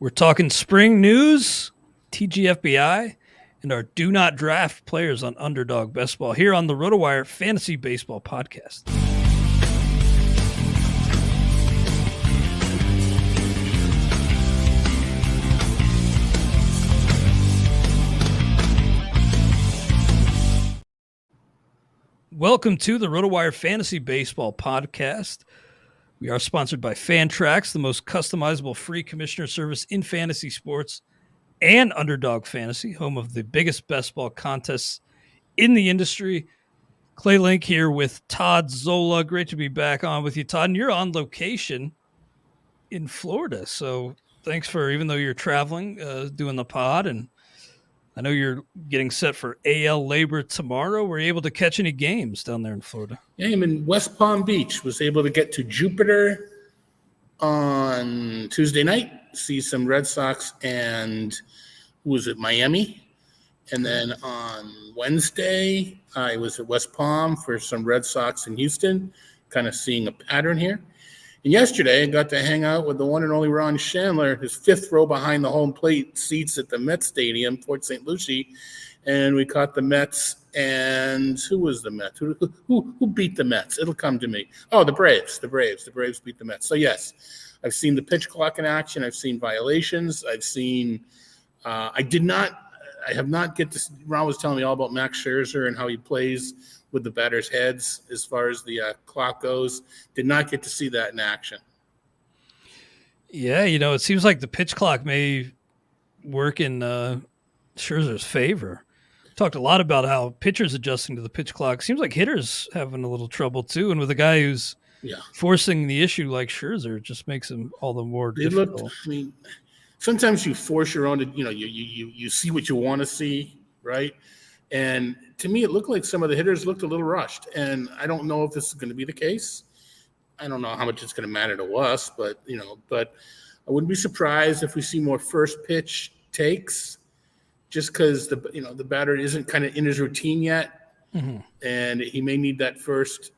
We're talking spring news, TGFBI, and our do not draft players on Underdog Best Ball here on the RotoWire Fantasy Baseball Podcast. Welcome to the RotoWire Fantasy Baseball Podcast. We are sponsored by Fantrax, the most customizable free commissioner service in fantasy sports, and Underdog Fantasy, home of the biggest best ball contests in the industry. Clay Link here with Todd Zola. Great to be back on with you, Todd. And you're on location in Florida. So thanks for, even though you're traveling, doing the pod. And I know you're getting set for AL Labor tomorrow. Were you able to catch any games down there in Florida? Yeah, I'm in West Palm Beach. Was able to get to Jupiter on Tuesday night, see some Red Sox and Miami. And then on Wednesday, I was at West Palm for some Red Sox in Houston, kind of seeing a pattern here. And yesterday, I got to hang out with the one and only Ron Chandler, his fifth row behind the home plate seats at the Mets Stadium, Fort St. Lucie. And we caught the Mets. And who was the Mets? Who beat the Mets? It'll come to me. Oh, the Braves. The Braves beat the Mets. So, yes, I've seen the pitch clock in action. I've seen violations. I've seen I have not get to – Ron was telling me all about Max Scherzer and how he plays with the batters' heads as far as the clock goes. Did not get to see that in action. Yeah, it seems like the pitch clock may work in Scherzer's favor. Talked a lot about how pitchers adjusting to the pitch clock. Seems like hitters having a little trouble too. And with a guy who's forcing the issue like Scherzer, it just makes him all the more difficult. Sometimes you force your own, you see what you want to see, right? And to me, it looked like some of the hitters looked a little rushed. And I don't know if this is going to be the case. I don't know how much it's going to matter to us, but I wouldn't be surprised if we see more first pitch takes, just because the batter isn't kind of in his routine yet, and he may need that first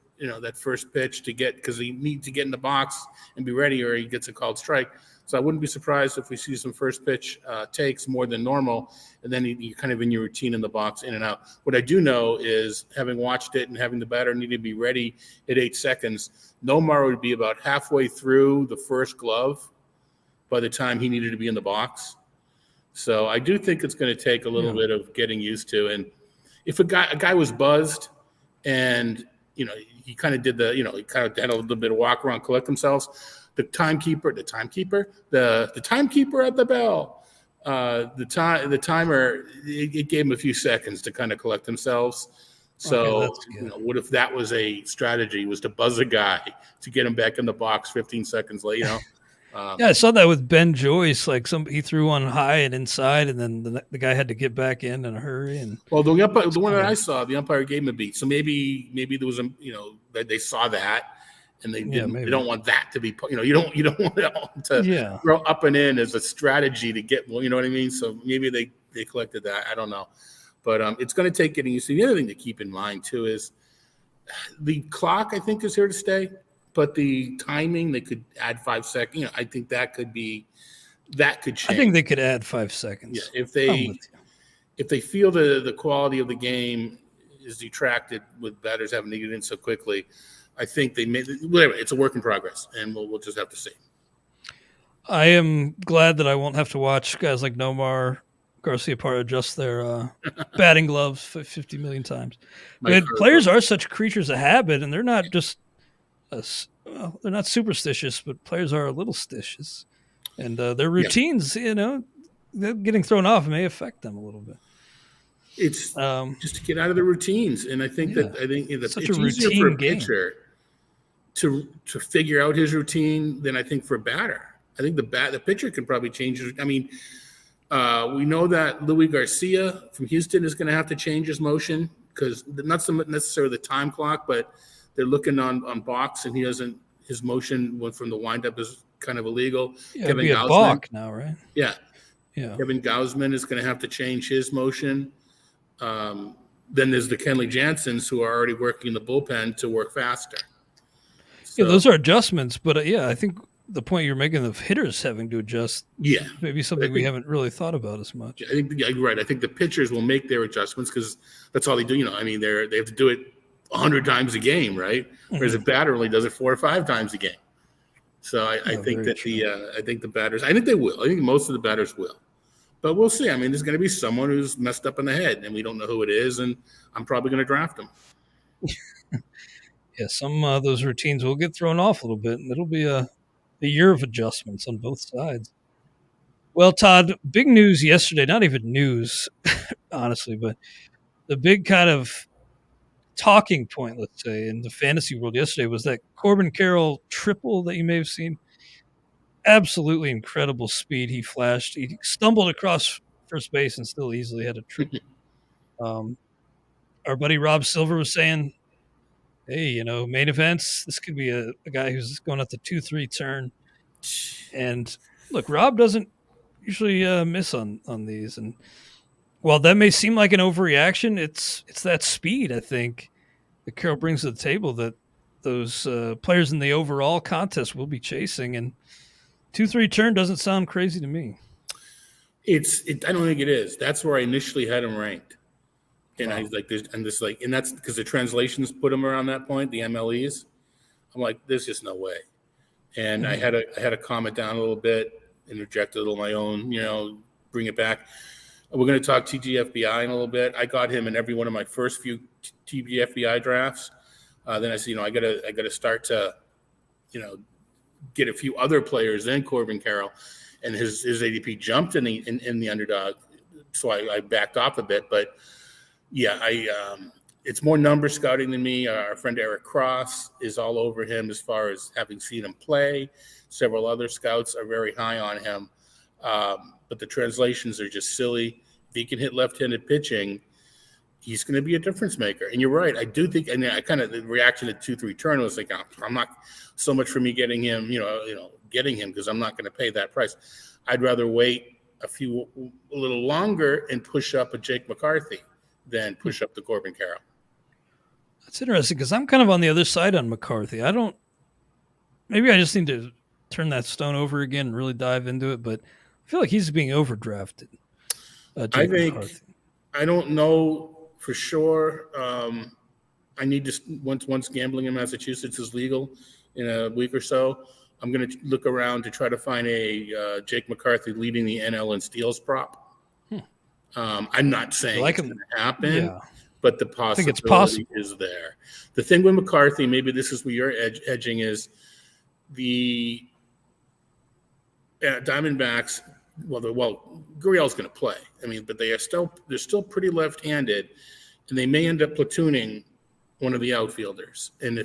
pitch to get, because he needs to get in the box and be ready, or he gets a called strike. So I wouldn't be surprised if we see some first pitch takes more than normal, and then you're kind of in your routine in the box, in and out. What I do know is, having watched it and having the batter need to be ready at 8 seconds, Nomar would be about halfway through the first glove by the time he needed to be in the box. So I do think it's going to take a little bit of getting used to. And if a guy was buzzed and, he kind of did he kind of had a little bit of walk around, collect themselves, the timekeeper at the bell, the timer, it gave him a few seconds to kind of collect themselves. So, what if that was a strategy, was to buzz a guy to get him back in the box 15 seconds later, I saw that with Ben Joyce. Like he threw one high and inside, and then the guy had to get back in a hurry. And well, the one that I saw, the umpire gave him a beat. So maybe there was that they saw that, and they didn't. They don't want that to be. You don't want to throw up and in as a strategy to get. You know what I mean? So maybe they collected that. I don't know, but it's going to take getting used to. The other thing to keep in mind too is the clock, I think, is here to stay. But the timing, they could add 5 seconds. I think that could change. I think they could add 5 seconds. Yeah, if they feel the quality of the game is detracted with batters having to get in so quickly, I think they may. Whatever, it's a work in progress, and we'll just have to see. I am glad that I won't have to watch guys like Nomar Garciaparra adjust their batting gloves 50 million times. But players are such creatures of habit, and they're not just. They're not superstitious, but players are a little stitious, and their routines, getting thrown off may affect them a little bit. It's just to get out of the routines, and I think it's easier for a pitcher to figure out his routine than I think for a batter. I think the pitcher can probably change his. I mean, we know that Louis Garcia from Houston is going to have to change his motion, because not so much necessarily the time clock, but they're looking on box, and his motion went from the windup is kind of illegal. Yeah, Kevin Gausman balk now, right? Yeah. Kevin Gausman is going to have to change his motion. Then there's the Kenley Janssens, who are already working in the bullpen to work faster. So, those are adjustments, but I think the point you're making of hitters having to adjust, Yeah, maybe something we haven't really thought about as much. I think you're right. I think the pitchers will make their adjustments because that's all they do. I mean, they have to do it 100 times a game, right? Whereas a batter only does it 4 or 5 times a game. So I think that I think the batters, I think they will. I think most of the batters will. But we'll see. I mean, there's going to be someone who's messed up in the head, and we don't know who it is, and I'm probably going to draft him. Yeah, some of those routines will get thrown off a little bit, and it'll be a year of adjustments on both sides. Well, Todd, big news yesterday, not even news, honestly, but the big kind of talking point, let's say, in the fantasy world yesterday was that Corbin Carroll triple that you may have seen. Absolutely incredible speed he flashed. He stumbled across first base and still easily had a triple. Our buddy Rob Silver was saying, hey, main events, this could be a guy who's going at the 2-3 turn. And look, Rob doesn't usually miss on these. And while that may seem like an overreaction, it's that speed, I think, that Carroll brings to the table that those players in the overall contest will be chasing. And 2-3 turn doesn't sound crazy to me. I don't think it is. That's where I initially had him ranked. And wow. I was like, and that's because the translations put him around that point, the MLEs. I'm like, there's just no way. And I had to calm it down a little bit, interject a little my own, bring it back. We're going to talk TGFBI in a little bit. I got him in every one of my first few TGFBI drafts. Then I said, I got to start to, get a few other players than Corbin Carroll, and his ADP jumped in the underdog, so I backed off a bit. But yeah, it's more number scouting than me. Our friend Eric Cross is all over him as far as having seen him play. Several other scouts are very high on him, but the translations are just silly. If he can hit left-handed pitching, he's going to be a difference maker. And you're right. I do think, and I kind of, the reaction to 2-3 turn was like, I'm not so much for me getting him, getting him because I'm not going to pay that price. I'd rather wait a little longer and push up a Jake McCarthy than push up the Corbin Carroll. That's interesting because I'm kind of on the other side on McCarthy. Maybe I just need to turn that stone over again and really dive into it, but I feel like he's being overdrafted. McCarthy. I don't know for sure. I need to once gambling in Massachusetts is legal in a week or so, I'm going to look around to try to find a Jake McCarthy leading the NL in steals prop. I'm not saying it's going to happen, but the possibility is there. The thing with McCarthy, maybe this is where you're edging, is the Diamondbacks. Well, Gurriel's going to play. I mean, but they're still pretty left-handed, and they may end up platooning one of the outfielders, and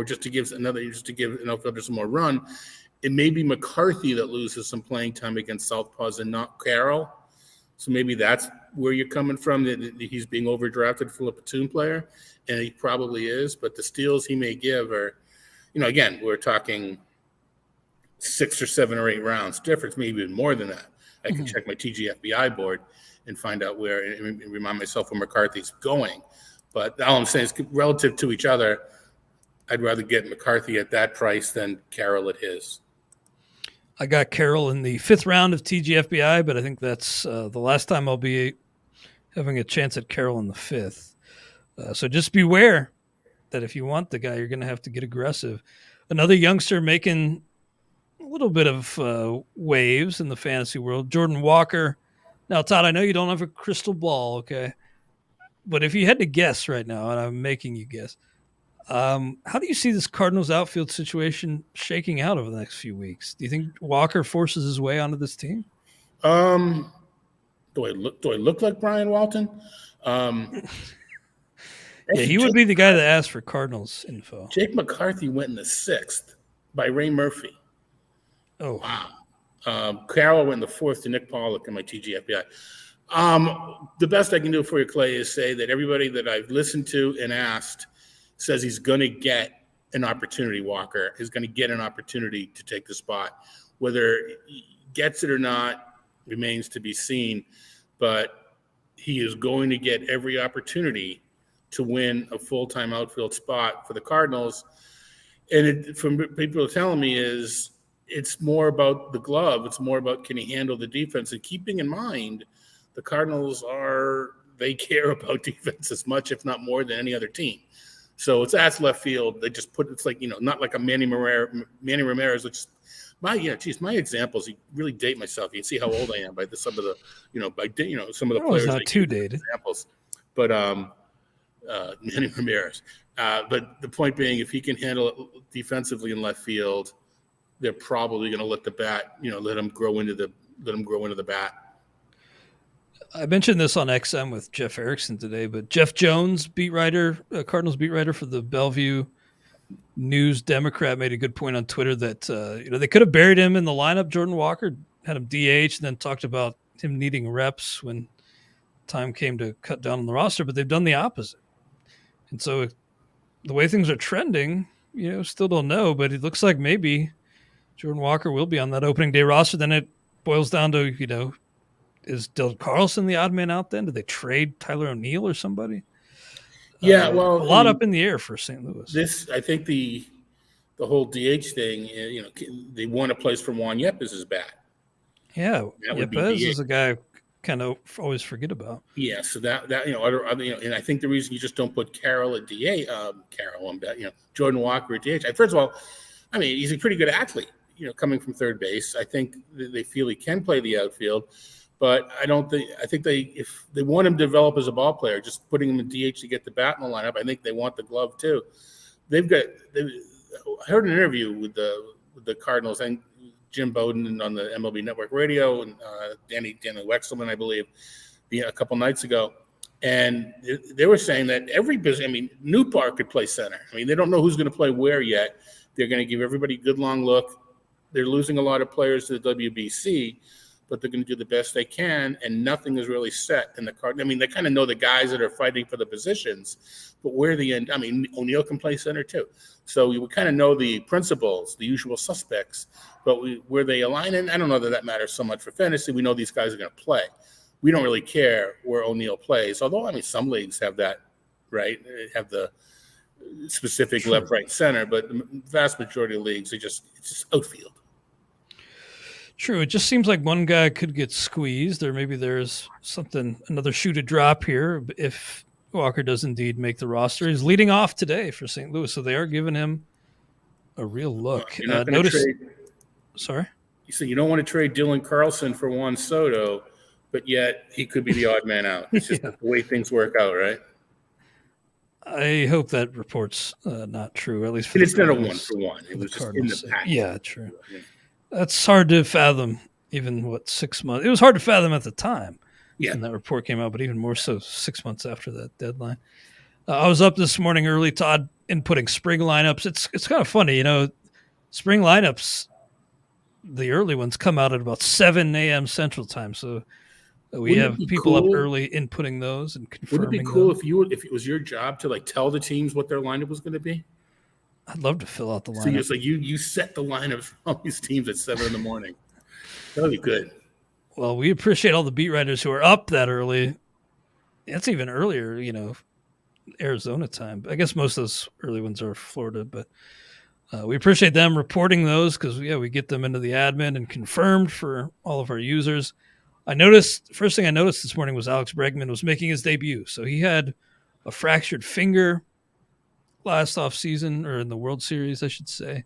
just to give an outfielder some more run, it may be McCarthy that loses some playing time against southpaws and not Carroll. So maybe that's where you're coming from, that he's being overdrafted for a platoon player, and he probably is. But the steals he may give are, again, we're talking 6 or 7 or 8 rounds difference, maybe even more than that. I can check my TGFBI board and find out where, and remind myself where McCarthy's going. But all I'm saying is, relative to each other, I'd rather get McCarthy at that price than Carroll at his. I got Carroll in the 5th round of TGFBI, but I think that's the last time I'll be having a chance at Carroll in the 5th. So just beware that if you want the guy, you're going to have to get aggressive. Another youngster making a little bit of waves in the fantasy world, Jordan Walker. Now, Todd, I know you don't have a crystal ball, okay? But if you had to guess right now, and I'm making you guess, how do you see this Cardinals outfield situation shaking out over the next few weeks? Do you think Walker forces his way onto this team? Do I look like Brian Walton? Yeah, he would be the guy that asked for Cardinals info. Jake McCarthy went in the 6th by Ray Murphy. Oh, wow. Carroll went in the 4th to Nick Pollock in my TGFBI. The best I can do for you, Clay, is say that everybody that I've listened to and asked says he's going to get an opportunity. Walker is going to get an opportunity to take the spot. Whether he gets it or not remains to be seen, but he is going to get every opportunity to win a full-time outfield spot for the Cardinals. And from people telling me is it's more about the glove. It's more about can he handle the defense, and keeping in mind the Cardinals they care about defense as much, if not more, than any other team. So that's left field. They just it's like, not like a Manny Ramirez, which my examples, you really date myself. You can see how old I am by some of the, some of the players. Not too dated examples, but Manny Ramirez. But the point being, if he can handle it defensively in left field, they're probably going to let the bat, let him grow into the bat. I mentioned this on XM with Jeff Erickson today, but Jeff Jones, Cardinals beat writer for the Bellevue News Democrat, made a good point on Twitter that they could have buried him in the lineup. Jordan Walker had him DH, and then talked about him needing reps when time came to cut down on the roster, but they've done the opposite. And so the way things are trending, still don't know, but it looks like maybe Jordan Walker will be on that opening day roster. Then it boils down to, is Dylan Carlson the odd man out then? Did they trade Tyler O'Neill or somebody? Yeah, a lot up in the air for St. Louis. I think the whole DH thing, they want a place for Juan Yepez's bat. Yeah, Yepez is a guy kind of always forget about. Yeah, so that and I think the reason you just don't put Carroll at DH, Jordan Walker at DH. First of all, he's a pretty good athlete. Coming from third base, I think they feel he can play the outfield. But I think if they want him to develop as a ball player, just putting him in DH to get the bat in the lineup, I think they want the glove too. I heard an interview with the Cardinals and Jim Bowden on the MLB Network Radio, and Danny Wexelman, I believe, a couple nights ago. And they were saying that Newpark could play center. They don't know who's going to play where yet. They're going to give everybody a good long look. They're losing a lot of players to the WBC, but they're going to do the best they can, and nothing is really set in the card. They kind of know the guys that are fighting for the positions, but where the end, O'Neill can play center too. So we kind of know the principles, the usual suspects, but where they align, and I don't know that matters so much for fantasy. We know these guys are going to play. We don't really care where O'Neill plays, although, some leagues have that, right? Have the specific left, right, center, but the vast majority of leagues, it's just outfield. True. It just seems like one guy could get squeezed, or maybe there's another shoe to drop here if Walker does indeed make the roster. He's leading off today for St. Louis, so they are giving him a real look. Sorry? You said you don't want to trade Dylan Carlson for Juan Soto, but yet he could be the odd man out. It's just the way things work out, right? I hope that report's not true, at least for it's not a 1-for-1. It was just in the pack. Yeah, true. Yeah. That's hard to fathom, even 6 months. It was hard to fathom at the time when that report came out, but even more so 6 months after that deadline. I was up this morning early, Todd, inputting spring lineups. It's kind of funny, spring lineups, the early ones come out at about 7 a.m. Central Time. So we have people up early inputting those and confirming. Would it be cool if it was your job to tell the teams what their lineup was going to be? I'd love to fill out the lineup. So you set the lineup for all these teams at 7 a.m. That would be good. Well, we appreciate all the beat writers who are up that early. It's even earlier, Arizona time. I guess most of those early ones are Florida, but we appreciate them reporting those because, we get them into the admin and confirmed for all of our users. First thing I noticed this morning was Alex Bregman was making his debut. So he had a fractured finger last offseason, or in the World Series, I should say.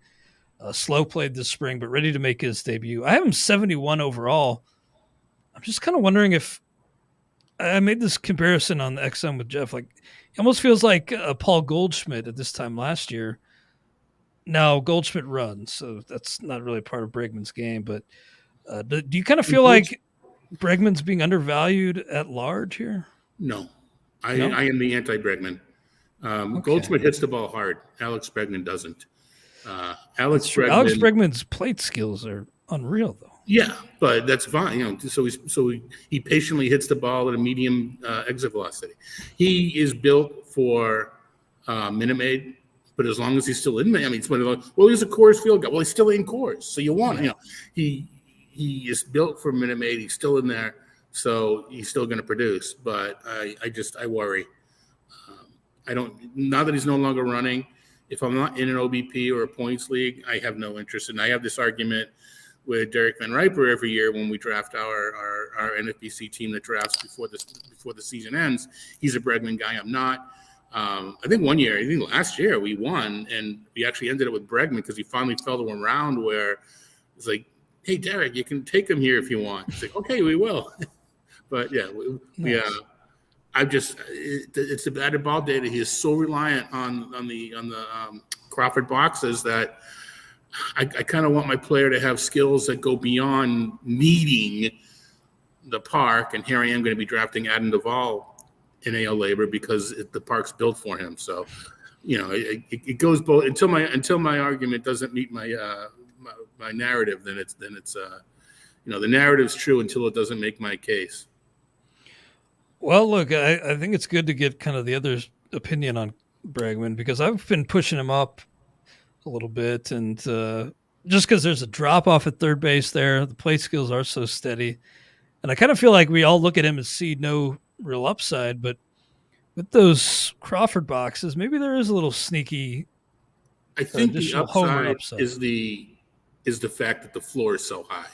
Slow played this spring, but ready to make his debut. I have him 71 overall. I'm just kind of wondering if I made this comparison on the XM with Jeff. It almost feels like Paul Goldschmidt at this time last year. Now, Goldschmidt runs, so that's not really part of Bregman's game. But do you kind of feel like Bregman's being undervalued at large here? No. I am the anti-Bregman. Okay. Goldschmidt hits the ball hard. Alex Bregman doesn't. Alex Bregman's plate skills are unreal, though. Yeah, but that's fine. So he patiently hits the ball at a medium exit velocity. He is built for Minute Maid, but as long as he's still in, he's he's a Coors Field guy. Well, he's still in Coors, so you want he is built for Minute Maid. He's still in there, so he's still going to produce. But I worry. I don't. Now that he's no longer running, If I'm not in an OBP or a points league, I have no interest. And I have this argument with Derek Van Riper every year when we draft our NFBC team that drafts before the season ends. He's a Bregman guy. I'm not. I think last year we won, and we actually ended up with Bregman because he finally fell to a round where it's like, hey, Derek, you can take him here if you want. It's like, okay, we will. But yeah, it's the batted ball data. He is so reliant on the Crawford boxes that I kind of want my player to have skills that go beyond needing the park. And here I am going to be drafting Adam Duvall in AL Labor because the park's built for him. So, it goes both until my argument doesn't meet my narrative. Then it's the narrative's true until it doesn't make my case. Well, look, I think it's good to get kind of the other opinion on Bregman because I've been pushing him up a little bit, and just because there's a drop off at third base there, the plate skills are so steady, and I kind of feel like we all look at him and see no real upside, but with those Crawford boxes, maybe there is a little sneaky. I think the upside is the fact that the floor is so high.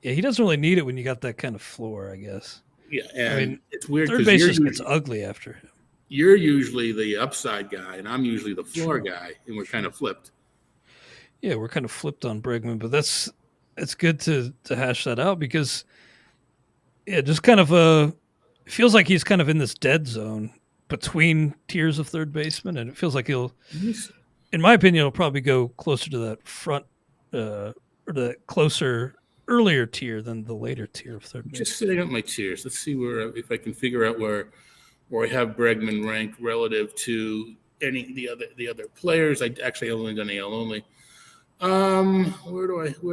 Yeah, he doesn't really need it when you got that kind of floor, I guess. Yeah, and it's weird. Third base just gets ugly after him. You're usually the upside guy, and I'm usually the floor guy, and we're kind of flipped. Yeah, we're kind of flipped on Bregman, but it's good to hash that out because, just kind of it feels like he's kind of in this dead zone between tiers of third baseman, and it feels like he'll, in my opinion, he'll probably go closer to that front or the closer earlier tier than the later tier of third base. Just setting up my tiers. Let's see if I can figure out where I have Bregman ranked relative to any the other players. I actually only done AL only. Where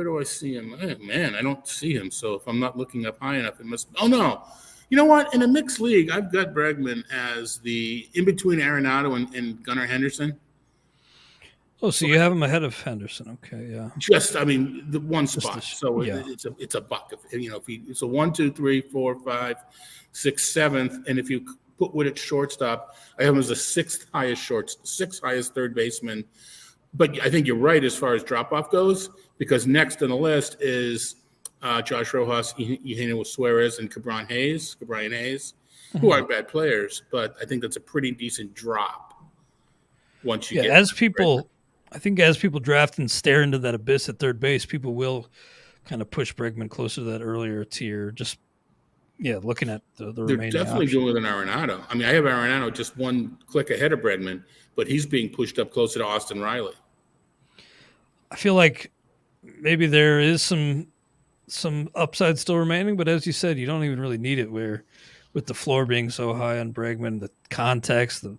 do I see him? Man, I don't see him. So if I'm not looking up high enough, it must. Oh no, you know what? In a mixed league, I've got Bregman as the in between Arenado and Gunnar Henderson. Oh, so you have him ahead of Henderson? Okay, yeah. The one spot. It's a buck. It's a 1, 2, 3, 4, 5, 6, 7th, and if you put Wood at shortstop, I have him as the sixth highest third baseman. But I think you're right as far as drop off goes, because next on the list is Josh Rojas, Eugenio Suarez, and Cabrian Hayes, who aren't bad players, but I think that's a pretty decent drop. Once you get I think as people draft and stare into that abyss at third base, people will kind of push Bregman closer to that earlier tier. Just looking at the remaining. They're definitely doing it in Arenado. I mean, I have Arenado just one click ahead of Bregman, but he's being pushed up closer to Austin Riley. I feel like maybe there is some upside still remaining, but as you said, you don't even really need it. Where with the floor being so high on Bregman, the context, the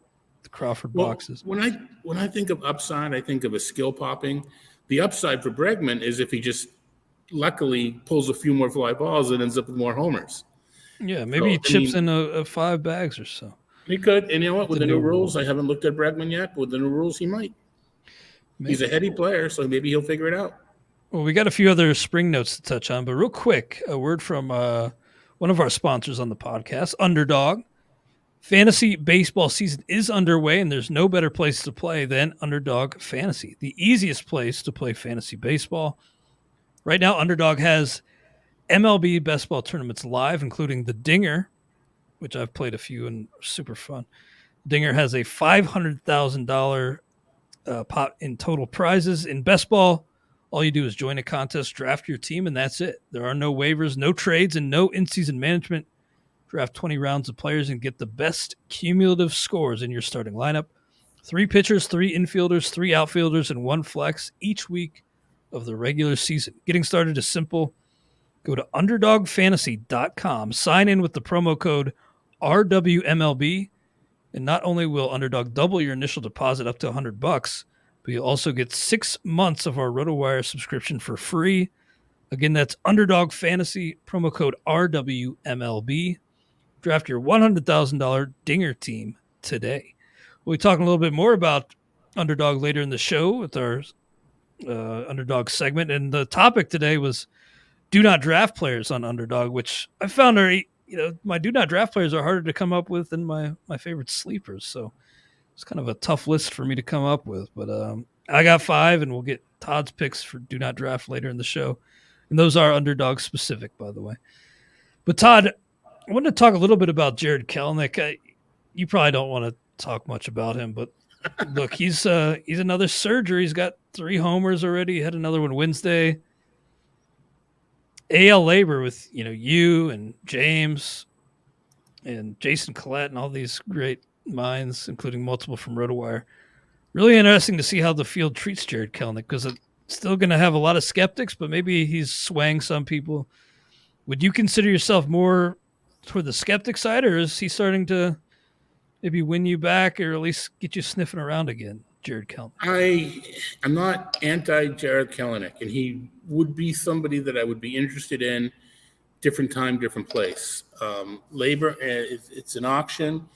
Crawford boxes. When I think of upside, I think of a skill popping. The upside for Bregman is if he just luckily pulls a few more fly balls and ends up with more homers. Yeah, maybe he chips in a 5 bags or so. He could, and you know what? With the new rules, I haven't looked at Bregman yet, but with the new rules, he might. Maybe. He's a heady player, so maybe he'll figure it out. Well, we got a few other spring notes to touch on, but real quick, a word from one of our sponsors on the podcast, Underdog. Fantasy baseball season is underway, and there's no better place to play than Underdog Fantasy, the easiest place to play fantasy baseball. Right now, Underdog has MLB Best Ball tournaments live, including the Dinger, which I've played a few and super fun. Dinger has a $500,000 pot in total prizes. In Best Ball, all you do is join a contest, draft your team, and that's it. There are no waivers, no trades, and no in-season management. Draft 20 rounds of players and get the best cumulative scores in your starting lineup. 3 pitchers, 3 infielders, 3 outfielders, and 1 flex each week of the regular season. Getting started is simple. Go to UnderdogFantasy.com, sign in with the promo code RWMLB, and not only will Underdog double your initial deposit up to $100, but you'll also get 6 months of our RotoWire subscription for free. Again, that's Underdog Fantasy, promo code RWMLB. Draft your $100,000 Dinger team today. We'll be talking a little bit more about Underdog later in the show with our Underdog segment. And the topic today was do not draft players on Underdog, which I found my do not draft players are harder to come up with than my favorite sleepers. So It's kind of a tough list for me to come up with, but I got 5, and we'll get Todd's picks for Do Not Draft later in the show. And those are Underdog specific, by the way. But Todd, I wanted to talk a little bit about Jared Kelenic. You probably don't want to talk much about him, but look, he's another surger. He's got 3 homers already. He had another one Wednesday. AL labor with you and James and Jason Collette and all these great minds, including multiple from RotoWire. Really interesting to see how the field treats Jared Kelenic, because it's still going to have a lot of skeptics, but maybe he's swaying some people. Would you consider yourself more toward the skeptic side, or is he starting to maybe win you back, or at least get you sniffing around again, Jared Kelenic? I'm not anti-Jared Kelenic, and he would be somebody that I would be interested in. Different time, different place. Labor, it's an auction,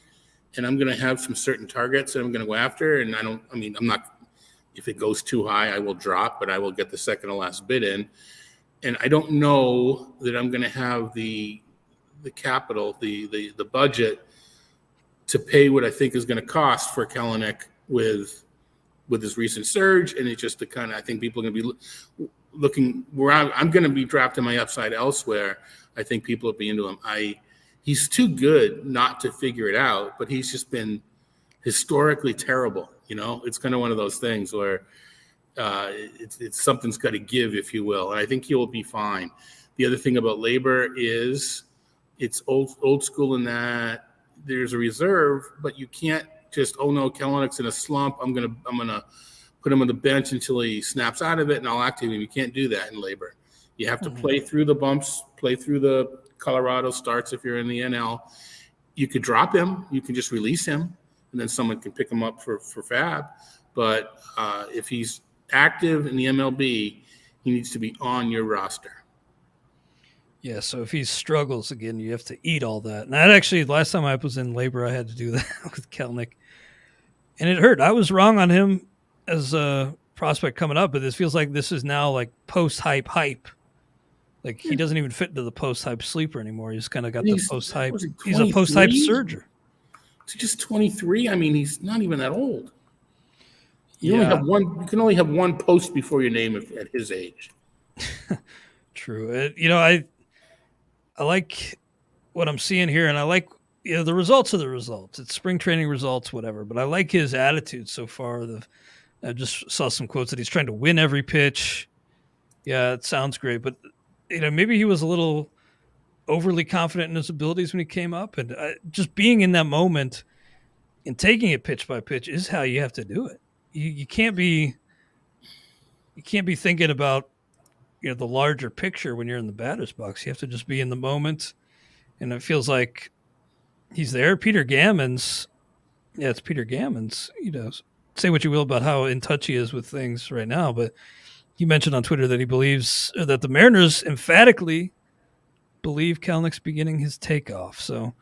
and I'm going to have some certain targets that I'm going to go after. And I'm not, if it goes too high, I will drop, but I will get the second to last bid in. And I don't know that I'm going to have the capital, the budget to pay what I think is going to cost for Kelenic with his recent surge. And it's just the kind of, I think people are going to be looking where I'm going to be drafting my upside elsewhere. I think people will be into him. He's too good not to figure it out, but he's just been historically terrible. It's kind of one of those things where it's something's got to give, if you will. And I think he will be fine. The other thing about labor is it's old school in that there's a reserve, but you can't just, oh no, Kelenic's in a slump. I'm gonna put him on the bench until he snaps out of it, and I'll activate him. You can't do that in labor. You have to play through the bumps, play through the Colorado starts if you're in the NL. You could drop him. You can just release him, and then someone can pick him up for fab. But if he's active in the MLB, he needs to be on your roster. Yeah, so if he struggles again, you have to eat all that. And that actually, last time I was in labor, I had to do that with Kelenic. And it hurt. I was wrong on him as a prospect coming up, but this feels like this is now like post-hype hype. Like he doesn't even fit into the post-hype sleeper anymore. He's kind of got the post-hype. He's a post-hype surger. He's just 23. I mean, he's not even that old. You can only have one post before your name at his age. True. I like what I'm seeing here, and I like the results of the results. It's spring training results, whatever. But I like his attitude so far. I just saw some quotes that he's trying to win every pitch. Yeah, it sounds great, but maybe he was a little overly confident in his abilities when he came up, and just being in that moment and taking it pitch by pitch is how you have to do it. You can't be thinking about the larger picture when you're in the batter's box. You have to just be in the moment, and it feels like he's there. It's Peter Gammons. Say what you will about how in touch he is with things right now, but he mentioned on Twitter that he believes that the Mariners emphatically believe Kelenic's beginning his takeoff. So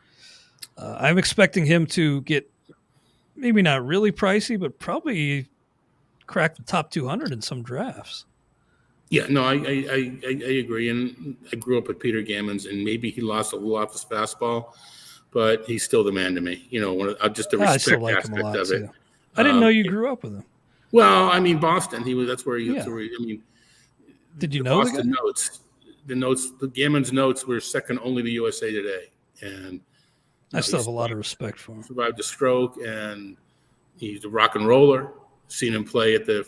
I'm expecting him to get maybe not really pricey, but probably crack the top 200 in some drafts. Yeah, no, I agree. And I grew up with Peter Gammons, and maybe he lost a little off his fastball, but he's still the man to me. Just the respect aspect of it. I didn't know you grew up with him. Well, I mean, Boston. That's where he. Yeah. Did you the know Boston notes? The Gammons notes were second only to USA Today, and I still have a lot of respect for him. Survived a stroke, and he's a rock and roller. Seen him play at the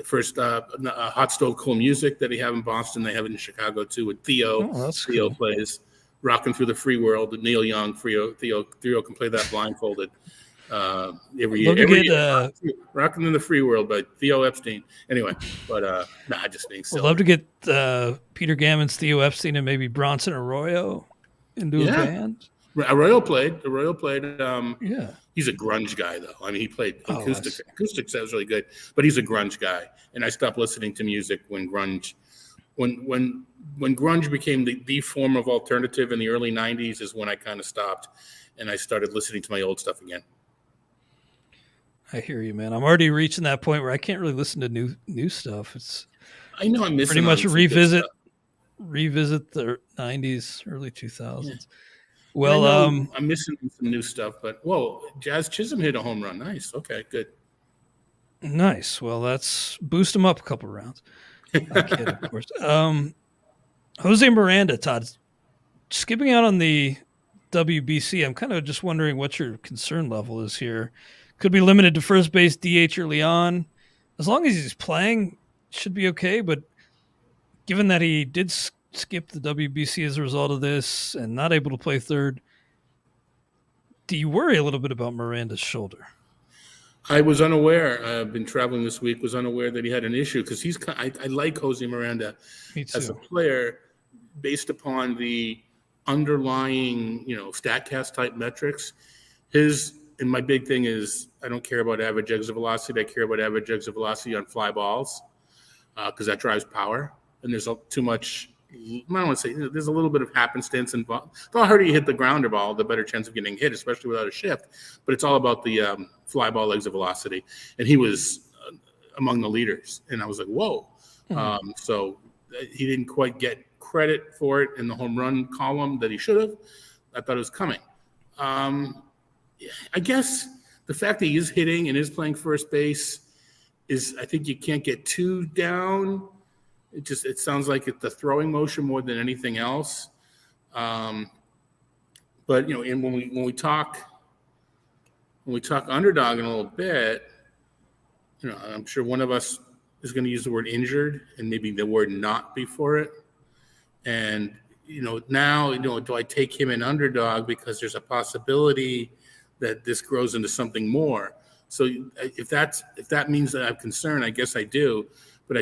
first Hot Stove Cool Music that he have in Boston. They have it in Chicago too with Theo. Oh, that's Theo cool. plays Rocking Through the Free World. Neil Young, Theo can play that blindfolded every year. Rocking in the Free World by Theo Epstein. Anyway, but I just think so. I'd love to get Peter Gammons, Theo Epstein, and maybe Bronson Arroyo into a band. Arroyo played. Yeah. He's a grunge guy, though. I mean, he played acoustic. Acoustic sounds really good, but he's a grunge guy. And I stopped listening to music when grunge became the form of alternative in the early 90s is when I kind of stopped, and I started listening to my old stuff again. I hear you, man. I'm already reaching that point where I can't really listen to new stuff. I know I'm missing pretty much revisit the 90s, early 2000s. And I Well, know I'm missing some new stuff, but whoa, Jazz Chisholm hit a home run. Nice. Okay, good. nice. Well, let's boost him up a couple rounds. I kid, of course. Jose Miranda, Todd, skipping out on the WBC. I'm kind of just wondering what your concern level is here. Could be limited to first base, DH early on. As long as he's playing, should be okay. But given that he did skip the WBC as a result of this and not able to play third, do you worry a little bit about Miranda's shoulder? I was unaware. I've been traveling this week. Was unaware that he had an issue because I like Jose Miranda as a player based upon the underlying Statcast type metrics. And my big thing is I don't care about average exit velocity. I care about average exit velocity on fly balls because that drives power. And there's too much. I don't want to say there's a little bit of happenstance involved. The harder you hit the grounder ball, the better chance of getting hit, especially without a shift. But it's all about the fly ball exit velocity. And he was among the leaders. And I was like, whoa. Mm-hmm. So he didn't quite get credit for it in the home run column that he should have. I thought it was coming. I guess the fact that he is hitting and is playing first base is, I think you can't get too down. It sounds like it's the throwing motion more than anything else. But and when we talk underdog in a little bit, I'm sure one of us is going to use the word injured and maybe the word not before it. And now do I take him in underdog because there's a possibility that this grows into something more? So if that means that I'm concerned, I guess I do. But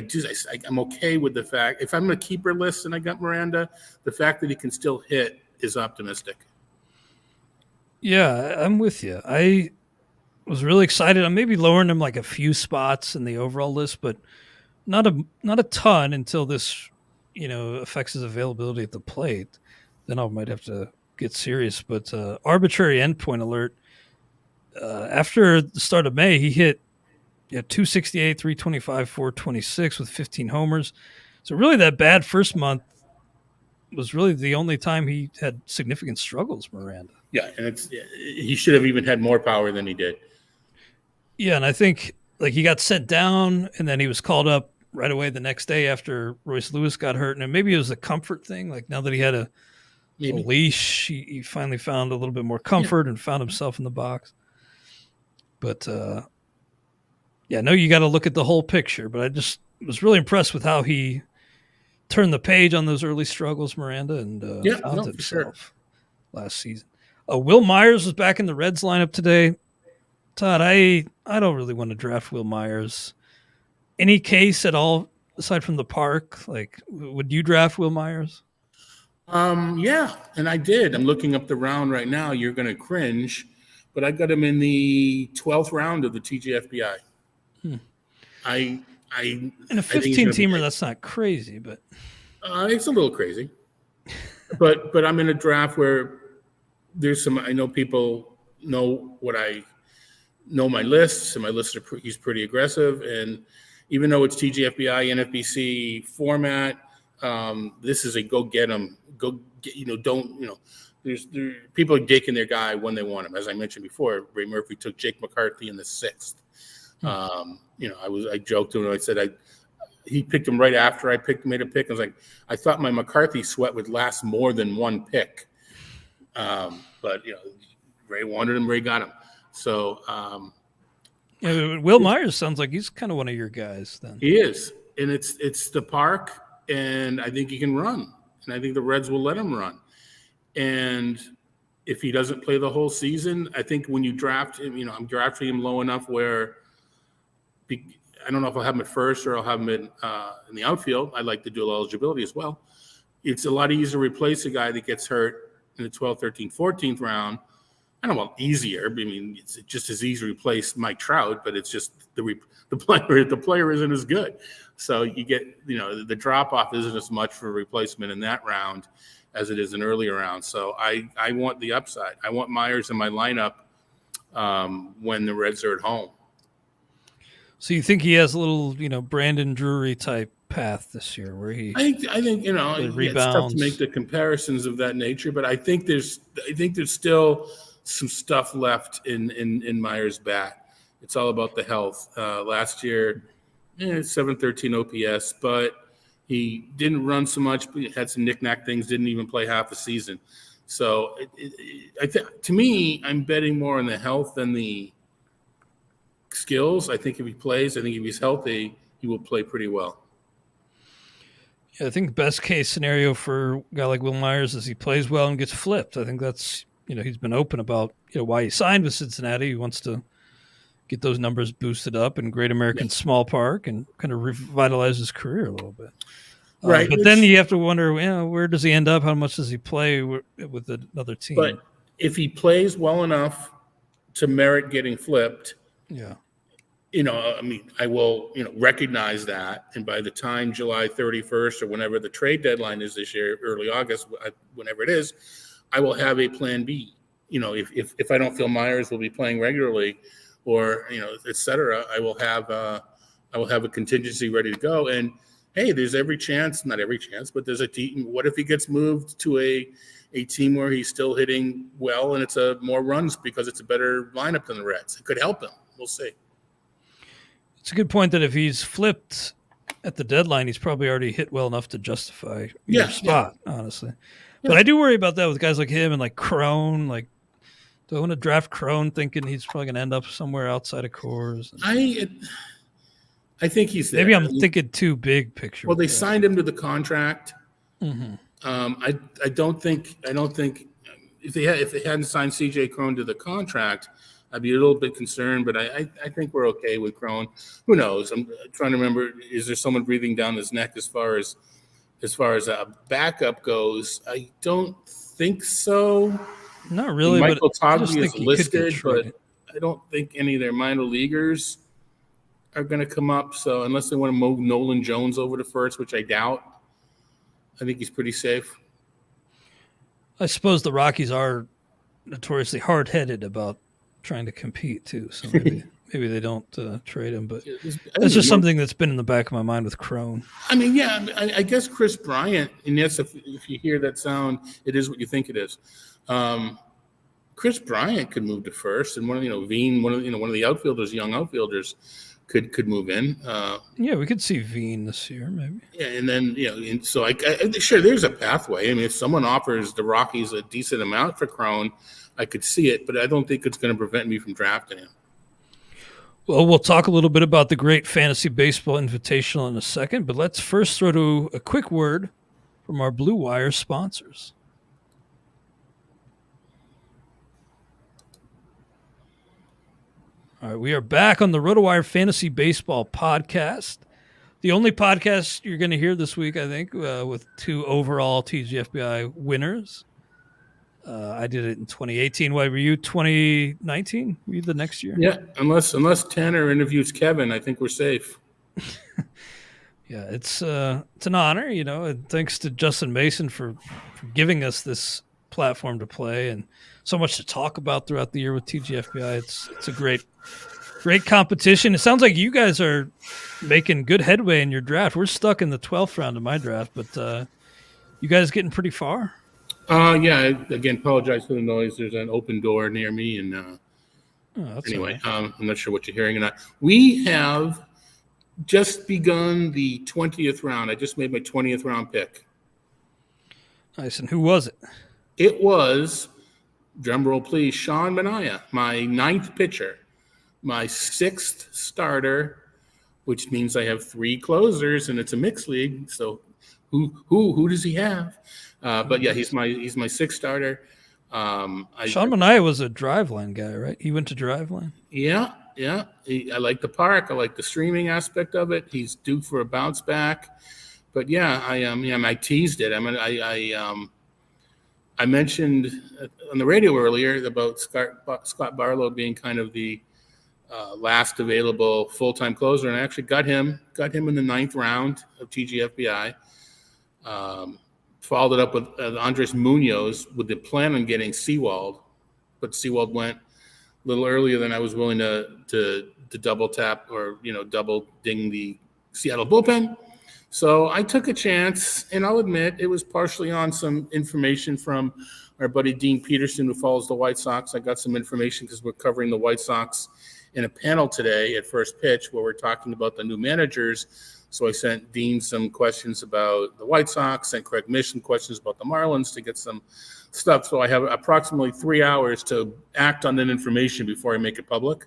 I'm okay with the fact, if I'm a keeper list and I got Miranda, the fact that he can still hit is optimistic. Yeah, I'm with you. I was really excited. I'm maybe lowering him like a few spots in the overall list, but not a ton until this, affects his availability at the plate. Then I might have to get serious. But arbitrary endpoint alert. After the start of May, he hit 268, 325, 426 with 15 homers. So really that bad first month was really the only time he had significant struggles, Miranda. Yeah, and he should have even had more power than he did. Yeah, and I think he got sent down and then he was called up right away the next day after Royce Lewis got hurt. And maybe it was a comfort thing. Like now that he had a leash, he finally found a little bit more comfort and found himself in the box. But I know you got to look at the whole picture, but I just was really impressed with how he turned the page on those early struggles, Miranda, and found himself last season. Will Myers was back in the Reds lineup today. Todd, I don't really want to draft Will Myers. Any case at all aside from the park? Would you draft Will Myers? Yeah, and I did. I'm looking up the round right now. You're going to cringe, but I got him in the 12th round of the TGFBI. In a 15-teamer, that's not crazy, but it's a little crazy. but I'm in a draft where there's some. I know people know what I know my lists, and my lists he's pretty aggressive. And even though it's TGFBI NFBC format, this is a go get him. Go get don't. There's people are taking their guy when they want him. As I mentioned before, Ray Murphy took Jake McCarthy in the 6th. I joked to him. I said he picked him right after I made a pick. I was like, I thought my McCarthy sweat would last more than one pick. But Ray wanted him. Ray got him. So Will Myers sounds like he's kind of one of your guys. Then he is, and it's the park, and I think he can run, and I think the Reds will let him run. And if he doesn't play the whole season, I think when you draft him, I'm drafting him low enough where I don't know if I'll have him at first or I'll have him in the outfield. I like the dual eligibility as well. It's a lot easier to replace a guy that gets hurt in the 12th, 13th, 14th round. I don't know about easier. I mean, it's just as easy to replace Mike Trout, but it's just the player isn't as good. So you get, the drop off isn't as much for replacement in that round as it is in earlier rounds. So I want the upside. I want Myers in my lineup when the Reds are at home. So you think he has a little, Brandon Drury type path this year where he I think it's tough to make the comparisons of that nature, but I think there's still some stuff left in Meyer's bat. It's all about the health. Last year, 713 OPS, but he didn't run so much. But he had some knick-knack things. Didn't even play half the season. So to me, I'm betting more on the health than the skills. I think if he plays, if he's healthy, he will play pretty well. Yeah, I think the best case scenario for a guy like Will Myers is he plays well and gets flipped. I think that's, he's been open about, why he signed with Cincinnati. He wants to get those numbers boosted up in Great American Small Park and kind of revitalize his career a little bit. Right. But then you have to wonder, where does he end up? How much does he play with another team? But if he plays well enough to merit getting flipped, I will, recognize that. And by the time July 31st or whenever the trade deadline is this year, early August, whenever it is, I will have a plan B. If I don't feel Myers will be playing regularly or, et cetera, I will have a contingency ready to go. And hey, there's not every chance, but there's a team. What if he gets moved to a team where he's still hitting well and it's more runs because it's a better lineup than the Reds? It could help him. We'll see. It's a good point that if he's flipped at the deadline, he's probably already hit well enough to justify your spot, honestly. Yeah. But I do worry about that with guys like him and like Crone. Like, do I want to draft Crone thinking he's probably going to end up somewhere outside of Coors? I think he's there. Maybe I'm thinking too big picture. Well, they signed him to the contract. Mm-hmm. I don't think if they hadn't signed CJ Crone to the contract, I'd be a little bit concerned. But I think we're okay with Crone. Who knows? I'm trying to remember. Is there someone breathing down his neck as far as a backup goes? I don't think so. Not really. Michael but Togby is listed, but I don't think any of their minor leaguers are going to come up. So unless they want to move Nolan Jones over to first, which I doubt, I think he's pretty safe. I suppose the Rockies are notoriously hard-headed about trying to compete too. So maybe they don't trade him, but that's just something that's been in the back of my mind with Crone. I mean, yeah, I guess Chris Bryant, and yes, if you hear that sound, it is what you think it is. Chris Bryant could move to first, and Veen, one of the outfielders, young outfielders, could move in. We could see Veen this year, maybe. Yeah, and then and so sure, there's a pathway. I mean, if someone offers the Rockies a decent amount for Crone, I could see it, but I don't think it's going to prevent me from drafting him. Well, we'll talk a little bit about the Great Fantasy Baseball Invitational in a second, but let's first throw to a quick word from our Blue Wire sponsors. All right, we are back on the RotoWire Fantasy Baseball podcast. The only podcast you're going to hear this week, I think, with 2 overall TGFBI winners. I did it in 2018. Why were you 2019? Were you the next year? Yeah, unless Tanner interviews Kevin, I think we're safe. Yeah, it's an honor, and thanks to Justin Mason for giving us this platform to play and so much to talk about throughout the year with TGFBI. It's a great competition. It sounds like you guys are making good headway in your draft. We're stuck in the 12th round of my draft, but you guys getting pretty far? Yeah. Again, apologize for the noise. There's an open door near me, and anyway, right. I'm not sure what you're hearing or not. We have just begun the 20th round. I just made my 20th round pick. Nice. And who was it? It was, drumroll please, Sean Manaea, my 9th pitcher, my 6th starter, which means I have 3 closers, and it's a mixed league. So who does he have? But yeah, he's my 6th starter. Sean Manaea was a Driveline guy, right? He went to Driveline. Yeah. I like the park. I like the streaming aspect of it. He's due for a bounce back. But yeah, I teased it. I mentioned on the radio earlier about Scott Barlow being kind of the last available full-time closer, and I actually got him in the 9th round of TGFBI. Followed it up with Andres Munoz with the plan on getting Sewald, but Sewald went a little earlier than I was willing to double tap or double ding the Seattle bullpen. So I took a chance, and I'll admit it was partially on some information from our buddy Dean Peterson, who follows the White Sox. I got some information because we're covering the White Sox in a panel today at First Pitch where we're talking about the new managers. So I sent Dean some questions about the White Sox, sent Craig Mish some questions about the Marlins to get some stuff. So I have approximately 3 hours to act on that information before I make it public.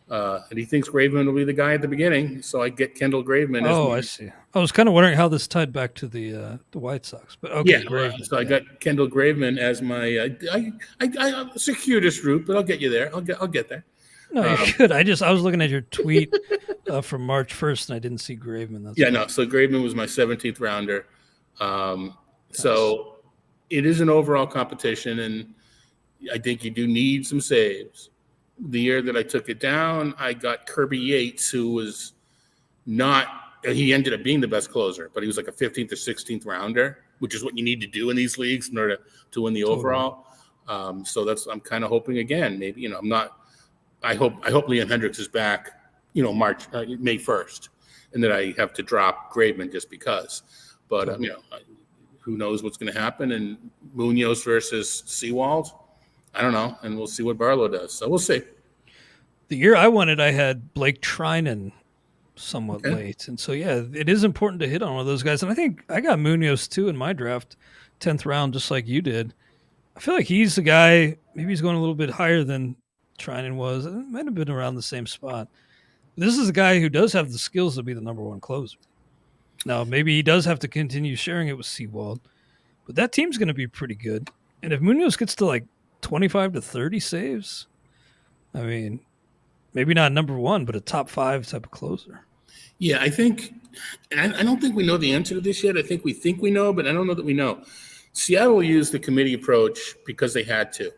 And he thinks Graveman will be the guy at the beginning, so I get Kendall Graveman. I see. I was kind of wondering how this tied back to the White Sox, but okay. Yeah, so I got Kendall Graveman as my. I circuitous route, but I'll get you there. I'll get there. No, you could. I was looking at your tweet from March 1st, and I didn't see Graveman. So Graveman was my 17th rounder. So it is an overall competition, and I think you do need some saves. The year that I took it down, I got Kirby Yates, who was not – he ended up being the best closer, but he was like a 15th or 16th rounder, which is what you need to do in these leagues in order to win the overall. So I'm kind of hoping again, maybe, I'm not – I hope Liam Hendricks is back, May 1st, and that I have to drop Graveman just because. But, who knows what's going to happen. And Munoz versus Seawald – I don't know, and we'll see what Barlow does. So we'll see. The year I won it, I had Blake Trinan somewhat late. And so, it is important to hit on one of those guys. And I think I got Munoz, too, in my draft, 10th round, just like you did. I feel like he's the guy, maybe he's going a little bit higher than Trinan was. It might have been around the same spot. This is a guy who does have the skills to be the number one closer. Now, maybe he does have to continue sharing it with Seawald, but that team's going to be pretty good. And if Munoz gets to, 25 to 30 saves, I mean, maybe not number one, but a top 5 type of closer. Yeah, I think, and I don't think we know the answer to this yet. I think we know, but I don't know that we know. Seattle used the committee approach because they had to,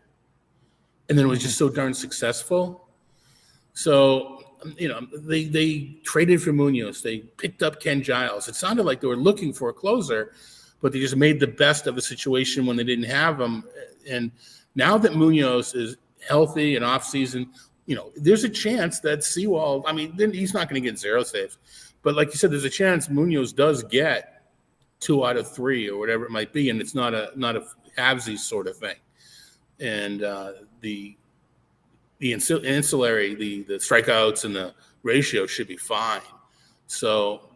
and then it was just so darn successful. So, they traded for Munoz. They picked up Ken Giles. It sounded like they were looking for a closer, but they just made the best of a situation when they didn't have him. And now that Munoz is healthy and off season, there's a chance that Seawald, then he's not going to get 0 saves. But like you said, there's a chance Munoz does get 2 out of 3 or whatever it might be, and it's not a halvesies sort of thing. And the ancillary, the strikeouts and the ratio should be fine. So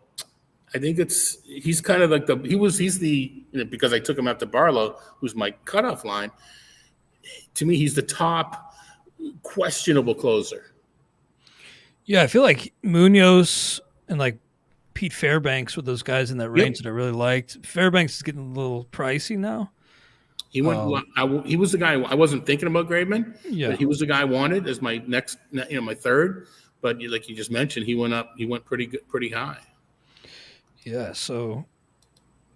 I think he's kind of like because I took him after Barlow, who's my cutoff line. To me, he's the top questionable closer. Yeah, I feel like Munoz and Pete Fairbanks were those guys in that range that I really liked. Fairbanks is getting a little pricey now. He went. He was the guy I wasn't thinking about Graveman. Yeah, but he was the guy I wanted as my next, my third. But like you just mentioned, he went up. He went pretty high. Yeah. So,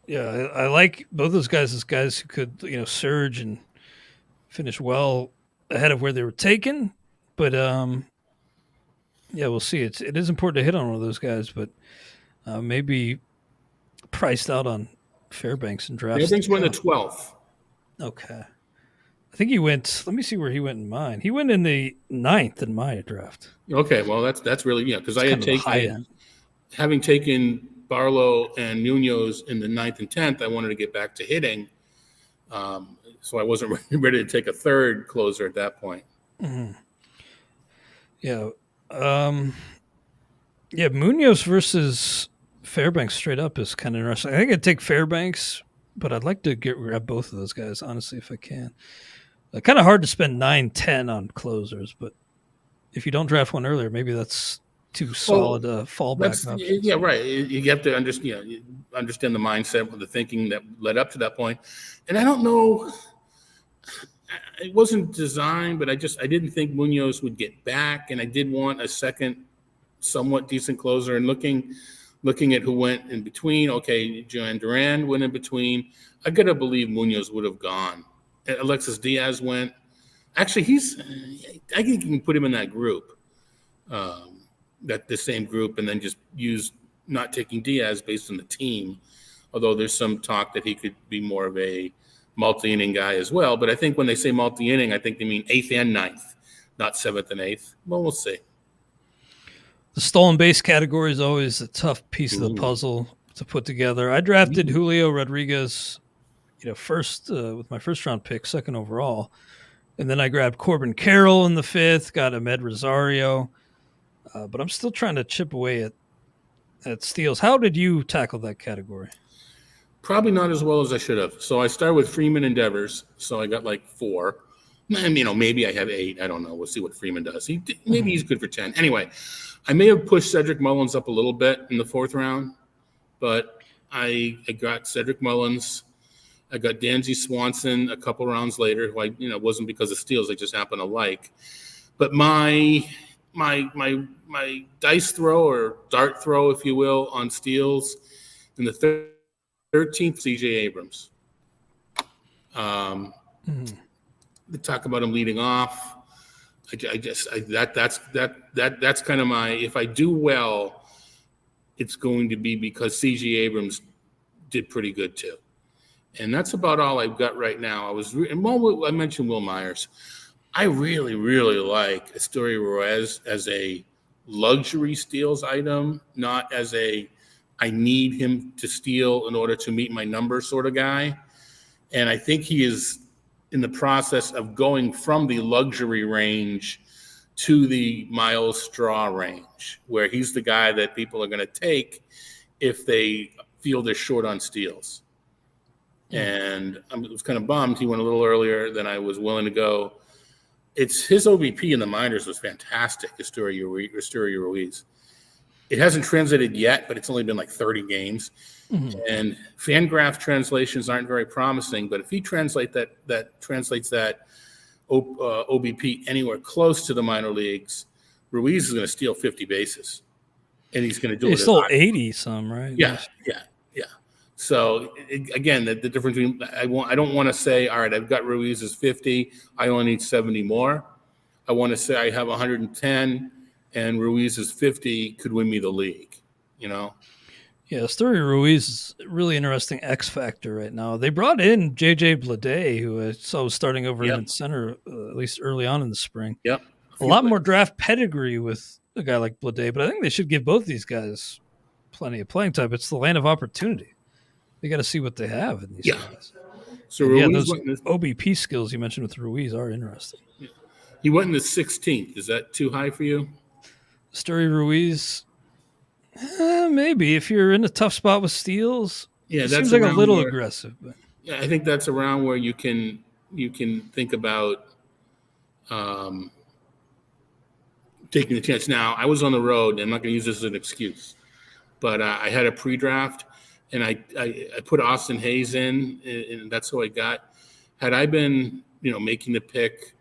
I like both those guys as guys who could surge and finish well ahead of where they were taken. But we'll see. It is important to hit on one of those guys, but maybe priced out on Fairbanks and drafts. Fairbanks went the 12th. Okay. I think he went. Let me see where he went in mine. He went in the 9th in my draft. Okay, well that's really because I had taken having taken Barlow and Munoz in the 9th and 10th. I wanted to get back to hitting, so I wasn't ready to take a third closer at that point. Mm-hmm. Yeah, Munoz versus Fairbanks straight up is kind of interesting. I think I'd take Fairbanks, but I'd like to grab both of those guys, honestly, if I can. Kind of hard to spend 9-10 on closers, but if you don't draft one earlier, maybe that's too solid fallback option. Yeah, right. You have to understand the mindset of the thinking that led up to that point. And I don't know, it wasn't designed, but I didn't think Munoz would get back, and I did want a second somewhat decent closer. And looking at who went in between, okay, Joan Duran went in between. I got to believe Munoz would have gone. Alexis Diaz went. Actually, I think you can put him in that group, the same group, and then just use not taking Diaz based on the team, although there's some talk that he could be more of a multi-inning guy as well. But I think when they say multi-inning, I think they mean 8th and 9th, not 7th and 8th. Well, we'll see. The stolen base category is always a tough piece of the puzzle to put together. I drafted Julio Rodriguez, first with my first round pick, second overall. And then I grabbed Corbin Carroll in the 5th, got Ahmed Rosario. But I'm still trying to chip away at steals. How did you tackle that category? Probably not as well as I should have. So I started with Freeman and Devers. So I got like 4. And, maybe I have 8. I don't know. We'll see what Freeman does. Maybe he's good for 10. Anyway, I may have pushed Cedric Mullins up a little bit in the 4th round, but I got Cedric Mullins. I got Dansby Swanson a couple rounds later, who it wasn't because of steals. I just happen to like. But my dice throw or dart throw, if you will, on steals in the 13th, C.J. Abrams. They talk about him leading off. That's kind of my. If I do well, it's going to be because C.J. Abrams did pretty good too, and that's about all I've got right now. I mentioned Will Myers. I really, really like Estuary Ruiz as a luxury steals item, not as a I need him to steal in order to meet my number sort of guy. And I think he is in the process of going from the luxury range to the Miles Straw range, where he's the guy that people are going to take if they feel they're short on steals. And I was kind of bummed he went a little earlier than I was willing to go. His OBP in the minors was fantastic, Estuary Ruiz. It hasn't translated yet, but it's only been like 30 games. And Fangraph translations aren't very promising, but if he translates that OBP anywhere close to the minor leagues, Ruiz is going to steal 50 bases, and he's going to do it. He stole 80 some, right? Yeah. So again, the difference between I don't want to say, all right, I've got Ruiz's 50, I only need 70 more. I want to say I have 110, and Ruiz's 50 could win me the league. Yeah, Estuary Ruiz is a really interesting X factor right now. They brought in J.J. Bleday, who I saw was starting over in center, at least early on in the spring. Yep. A lot more draft pedigree with a guy like Bleday, but I think they should give both these guys plenty of playing time. It's the land of opportunity. They got to see what they have in these guys. So Ruiz, those OBP skills you mentioned with Ruiz are interesting. Yeah. He went in the 16th. Is that too high for you? Estuary Ruiz, maybe if you're in a tough spot with steals. Yeah, it that seems like a little aggressive. But yeah, I think that's around where you can think about taking the chance. Now, I was on the road, and I'm not going to use this as an excuse, but I had a pre-draft, and I put Austin Hayes in, and that's who I got. Had I been, making the pick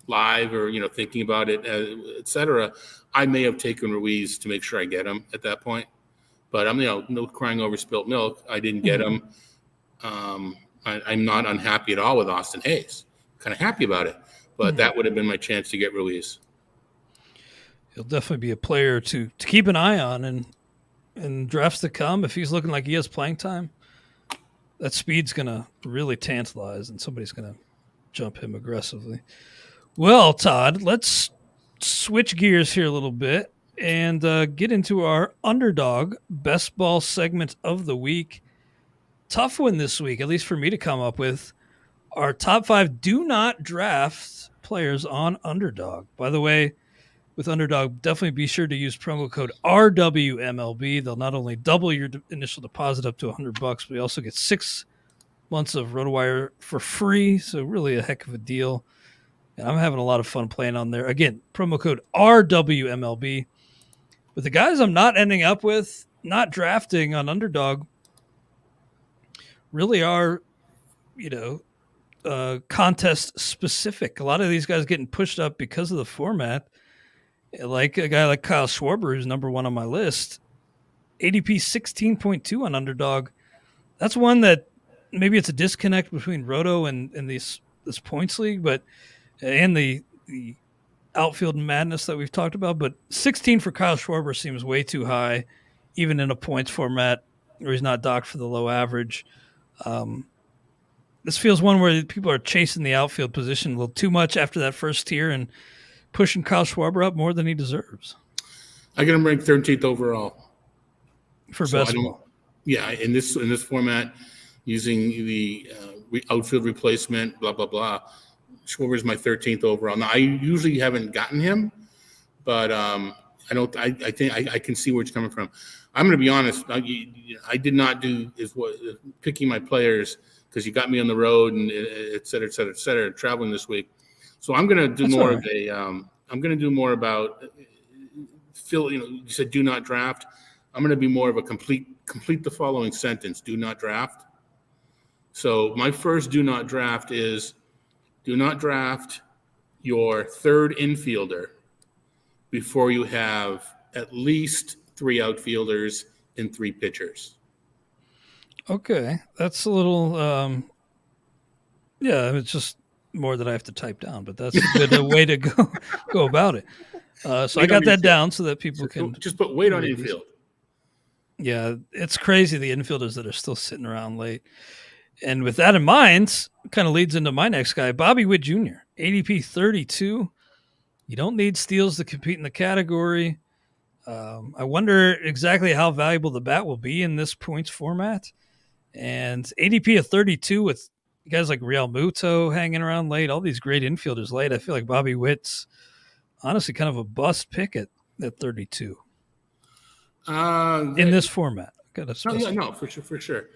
live or, thinking about it, et cetera, I may have taken Ruiz to make sure I get him at that point. But I'm, no crying over spilt milk. I didn't get him. I'm not unhappy at all with Austin Hayes. Kind of happy about it. But that would have been my chance to get Ruiz. He'll definitely be a player to keep an eye on, and in drafts to come, if he's looking like he has playing time, that speed's going to really tantalize, and somebody's going to jump him aggressively. Well, Todd, let's switch gears here a little bit and get into our Underdog Best Ball segment of the week. Tough one this week, at least for me to come up with. Our top 5 do not draft players on Underdog. By the way, with Underdog, definitely be sure to use promo code RWMLB. They'll not only double your initial deposit up to $100, but you also get 6 months of RotoWire for free. So really a heck of a deal. And I'm having a lot of fun playing on there. Again, promo code RWMLB. But the guys I'm not ending up with, not drafting on Underdog, really are, contest specific. A lot of these guys getting pushed up because of the format. Like a guy like Kyle Schwarber, who's number 1 on my list, ADP 16.2 on Underdog. That's one that maybe it's a disconnect between Roto and this points league, and the outfield madness that we've talked about. But 16 for Kyle Schwarber seems way too high, even in a points format where he's not docked for the low average. This feels one where people are chasing the outfield position a little too much after that first tier and pushing Kyle Schwarber up more than he deserves. I got him ranked 13th overall for best ball. Yeah, in this format, using the outfield replacement, blah blah blah. Schwarber's my 13th overall. Now I usually haven't gotten him, but I think I can see where it's coming from. I'm going to be honest. I did not do picking my players because you got me on the road and et cetera, traveling this week. So I'm going to do more of a. I'm going to do more about Phil. You said do not draft. I'm going to be more of a complete the following sentence. Do not draft. So my first do not draft is do not draft your third infielder before you have at least 3 outfielders and 3 pitchers. Okay. That's a little, it's just more that I have to type down, but that's a good way to go about it. So I got that down so that people can just put weight on infield. Yeah, it's crazy the infielders that are still sitting around late. And with that in mind, kind of leads into my next guy, Bobby Witt Jr., ADP 32. You don't need steals to compete in the category. I wonder exactly how valuable the bat will be in this points format. And ADP of 32 with guys like Real Muto hanging around late, all these great infielders late. I feel like Bobby Witt's honestly kind of a bust pick at 32. In this format. For sure.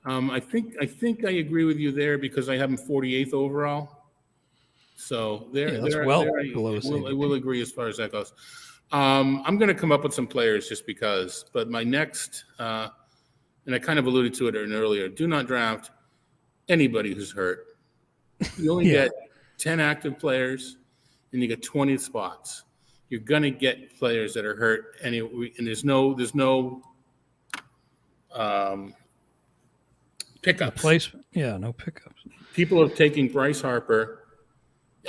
I think I agree with you there because I have him 48th overall. So I will agree as far as that goes. I'm going to come up with some players just because. But my next, and I kind of alluded to it earlier, do not draft anybody who's hurt. You only get 10 active players, and you get 20 spots. You're going to get players that are hurt, and there's no pickups. Placement. Yeah, no pickups. People are taking Bryce Harper.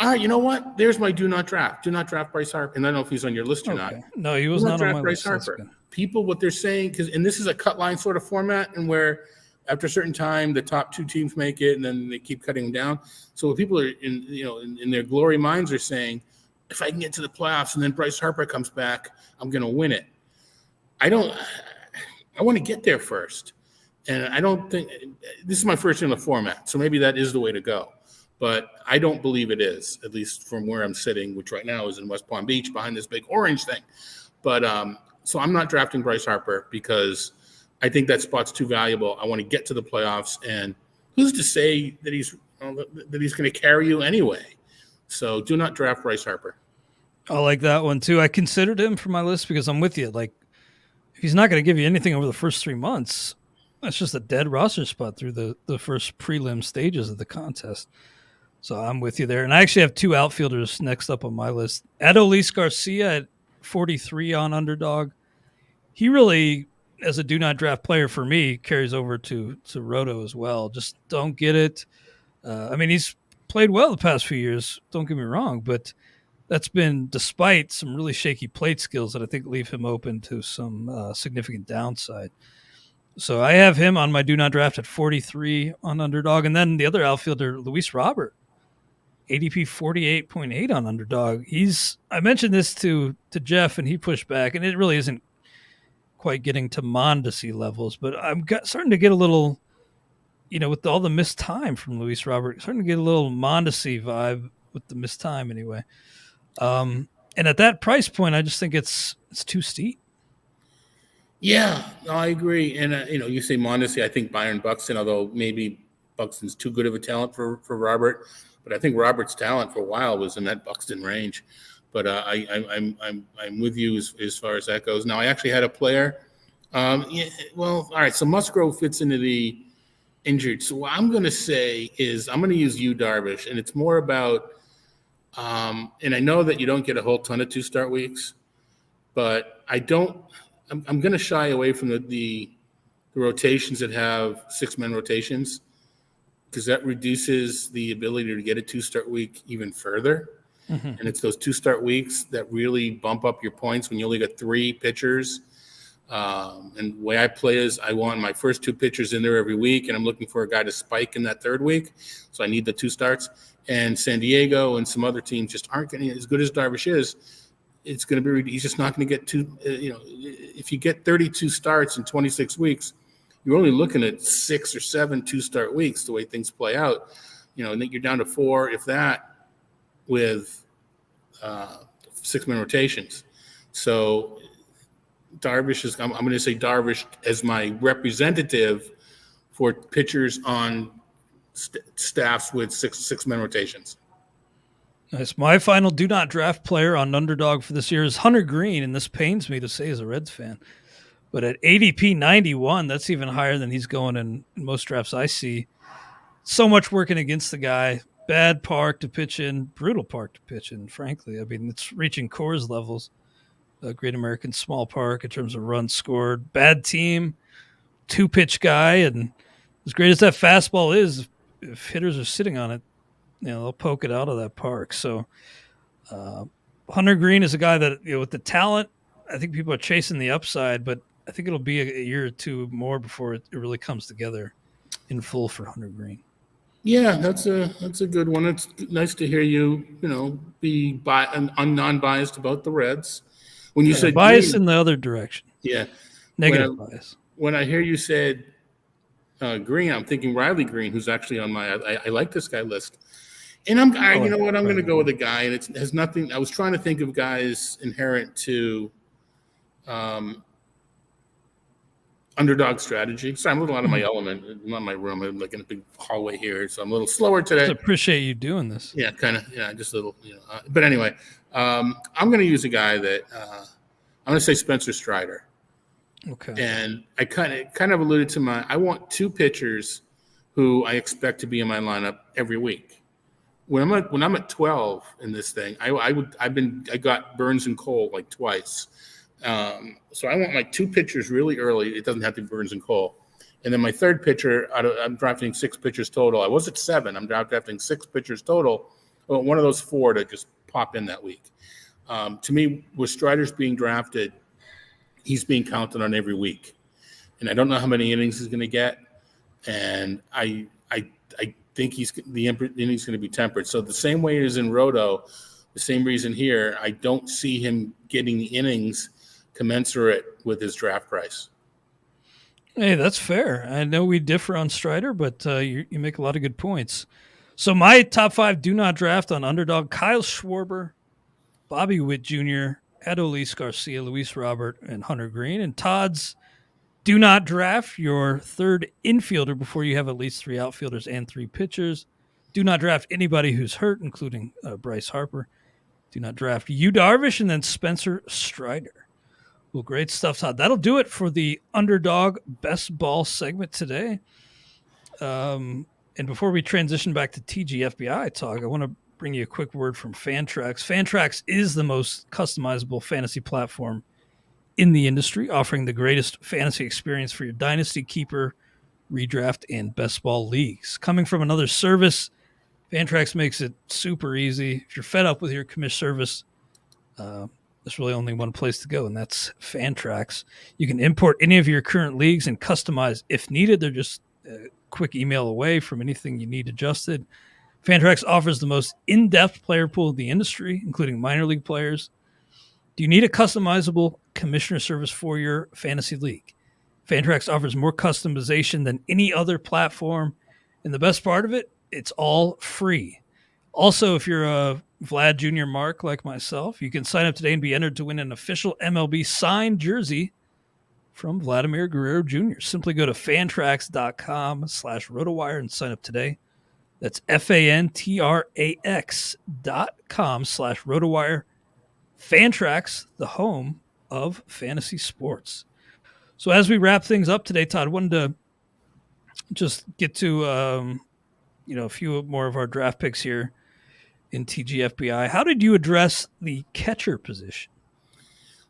All right, you know what? There's my do not draft. Do not draft Bryce Harper. And I don't know if he's on your list or not. No, he was not on my list. Harper. People, what they're saying, and this is a cut line sort of format, and where after a certain time, the top 2 teams make it, and then they keep cutting them down. So what people are in their glory minds are saying, if I can get to the playoffs and then Bryce Harper comes back, I'm going to win it. I want to get there first. And I don't think this is my first in the format. So maybe that is the way to go. But I don't believe it is, at least from where I'm sitting, which right now is in West Palm Beach behind this big orange thing. But so I'm not drafting Bryce Harper because I think that spot's too valuable. I want to get to the playoffs. And who's to say that he's going to carry you anyway? So do not draft Bryce Harper. I like that one too. I considered him for my list because I'm with you. Like, if he's not going to give you anything over the first 3 months, that's just a dead roster spot through the first prelim stages of the contest. So I'm with you there. And I actually have 2 outfielders next up on my list. Adolis Garcia at 43 on Underdog. He really, as a do not draft player for me, carries over to Roto as well. Just don't get it. He's played well the past few years, don't get me wrong, but that's been despite some really shaky plate skills that I think leave him open to some significant downside. So I have him on my do not draft at 43 on Underdog. And then the other outfielder, Luis Robert, ADP 48.8 on Underdog. I mentioned this to Jeff, and he pushed back, and it really isn't quite getting to Mondesi levels, but I'm starting to get a little, with all the missed time from Luis Robert, starting to get a little Mondesi vibe with the missed time anyway. And at that price point, I just think it's too steep. Yeah, no, I agree. And, you say Mondesi, I think Byron Buxton, although maybe Buxton's too good of a talent for Robert. But I think Robert's talent for a while was in that Buxton range. But I'm with you as far as that goes. Now, I actually had a player. All right, so Musgrove fits into the injured. So what I'm going to say is I'm going to use Yu Darvish, and it's more about and I know that you don't get a whole ton of 2-start weeks, but I'm going to shy away from the rotations that have 6-man rotations because that reduces the ability to get a 2-start week even further. Mm-hmm. And it's those 2-start weeks that really bump up your points when you only got 3 pitchers. And the way I play is I want my first 2 pitchers in there every week, and I'm looking for a guy to spike in that 3rd week. So I need the 2 starts. And San Diego and some other teams just aren't getting as good as Darvish is. It's going to be – he's just not going to get if you get 32 starts in 26 weeks, you're only looking at 6 or 7 2-start weeks the way things play out. And then you're down to 4, if that, with 6-man rotations. So Darvish is, I'm going to say Darvish as my representative for pitchers on staffs with six-man rotations. Nice. My final do not draft player on Underdog for this year is Hunter Green, and this pains me to say as a Reds fan. But at ADP 91, that's even higher than he's going in most drafts I see. So much working against the guy. Bad park to pitch in, brutal park to pitch in, frankly. I mean, it's reaching Coors levels. A Great American Small Park in terms of runs scored. Bad team, 2-pitch guy, and as great as that fastball is, if hitters are sitting on it, they'll poke it out of that park. So Hunter Green is a guy that, with the talent, I think people are chasing the upside, but I think it'll be a year or two more before it really comes together in full for Hunter Green. Yeah, that's a good one. It's nice to hear you, be non-biased about the Reds. When you said bias Green, in the other direction. Yeah. Negative bias. When I hear you said Green, I'm thinking Riley Green, who's actually on my I like this guy list. And I'm going to go with a guy, and it has nothing. I was trying to think of guys inherent to underdog strategy. So I'm a little out of my element. I'm not in my room. I'm like in a big hallway here, so I'm a little slower today. I appreciate you doing this. Yeah, kind of. Yeah, just a little. But anyway, I'm going to use a guy that I'm going to say Spencer Strider. Okay. And I kind of alluded to I want 2 pitchers who I expect to be in my lineup every week. When I'm at 12 in this thing, I got Burns and Cole like twice. So I want 2 pitchers really early. It doesn't have to be Burns and Cole. And then my third pitcher, I'm drafting 6 pitchers total. I was at 7. I'm drafting 6 pitchers total. I want one of those 4 to just pop in that week. To me, with Strider's being drafted, he's being counted on every week. And I don't know how many innings he's going to get. And I think the innings going to be tempered. So the same way as in Roto, the same reason here, I don't see him getting the innings commensurate with his draft price. Hey, that's fair. I know we differ on Strider, but you make a lot of good points. So my top 5 do not draft on Underdog: Kyle Schwarber, Bobby Witt Jr., Adolis Garcia, Luis Robert, and Hunter Green. And Todd's do not draft your third infielder before you have at least 3 outfielders and 3 pitchers. Do not draft anybody who's hurt, including Bryce Harper. Do not draft Yu Darvish and then Spencer Strider. Well, great stuff, Todd. That'll do it for the Underdog Best Ball segment today. And before we transition back to TGFBI talk, I want to bring you a quick word from Fantrax. Fantrax is the most customizable fantasy platform in the industry, offering the greatest fantasy experience for your dynasty, keeper, redraft, and best ball leagues. Coming from another service, Fantrax makes it super easy. If you're fed up with your commish service, there's really only one place to go, and that's Fantrax. You can import any of your current leagues and customize if needed. They're just a quick email away from anything you need adjusted. Fantrax offers the most in-depth player pool in the industry, including minor league players. Do you need a customizable commissioner service for your fantasy league? Fantrax offers more customization than any other platform. And the best part of it, it's all free. Also, if you're a Vlad Jr. mark like myself, you can sign up today and be entered to win an official MLB signed jersey from Vladimir Guerrero Jr. Simply go to fantrax.com/RotoWire and sign up today. That's fantrax.com/RotoWire. Fantrax, the home of fantasy sports. So as we wrap things up today, Todd, I wanted to just get to a few more of our draft picks here in TGFBI. How did you address the catcher position?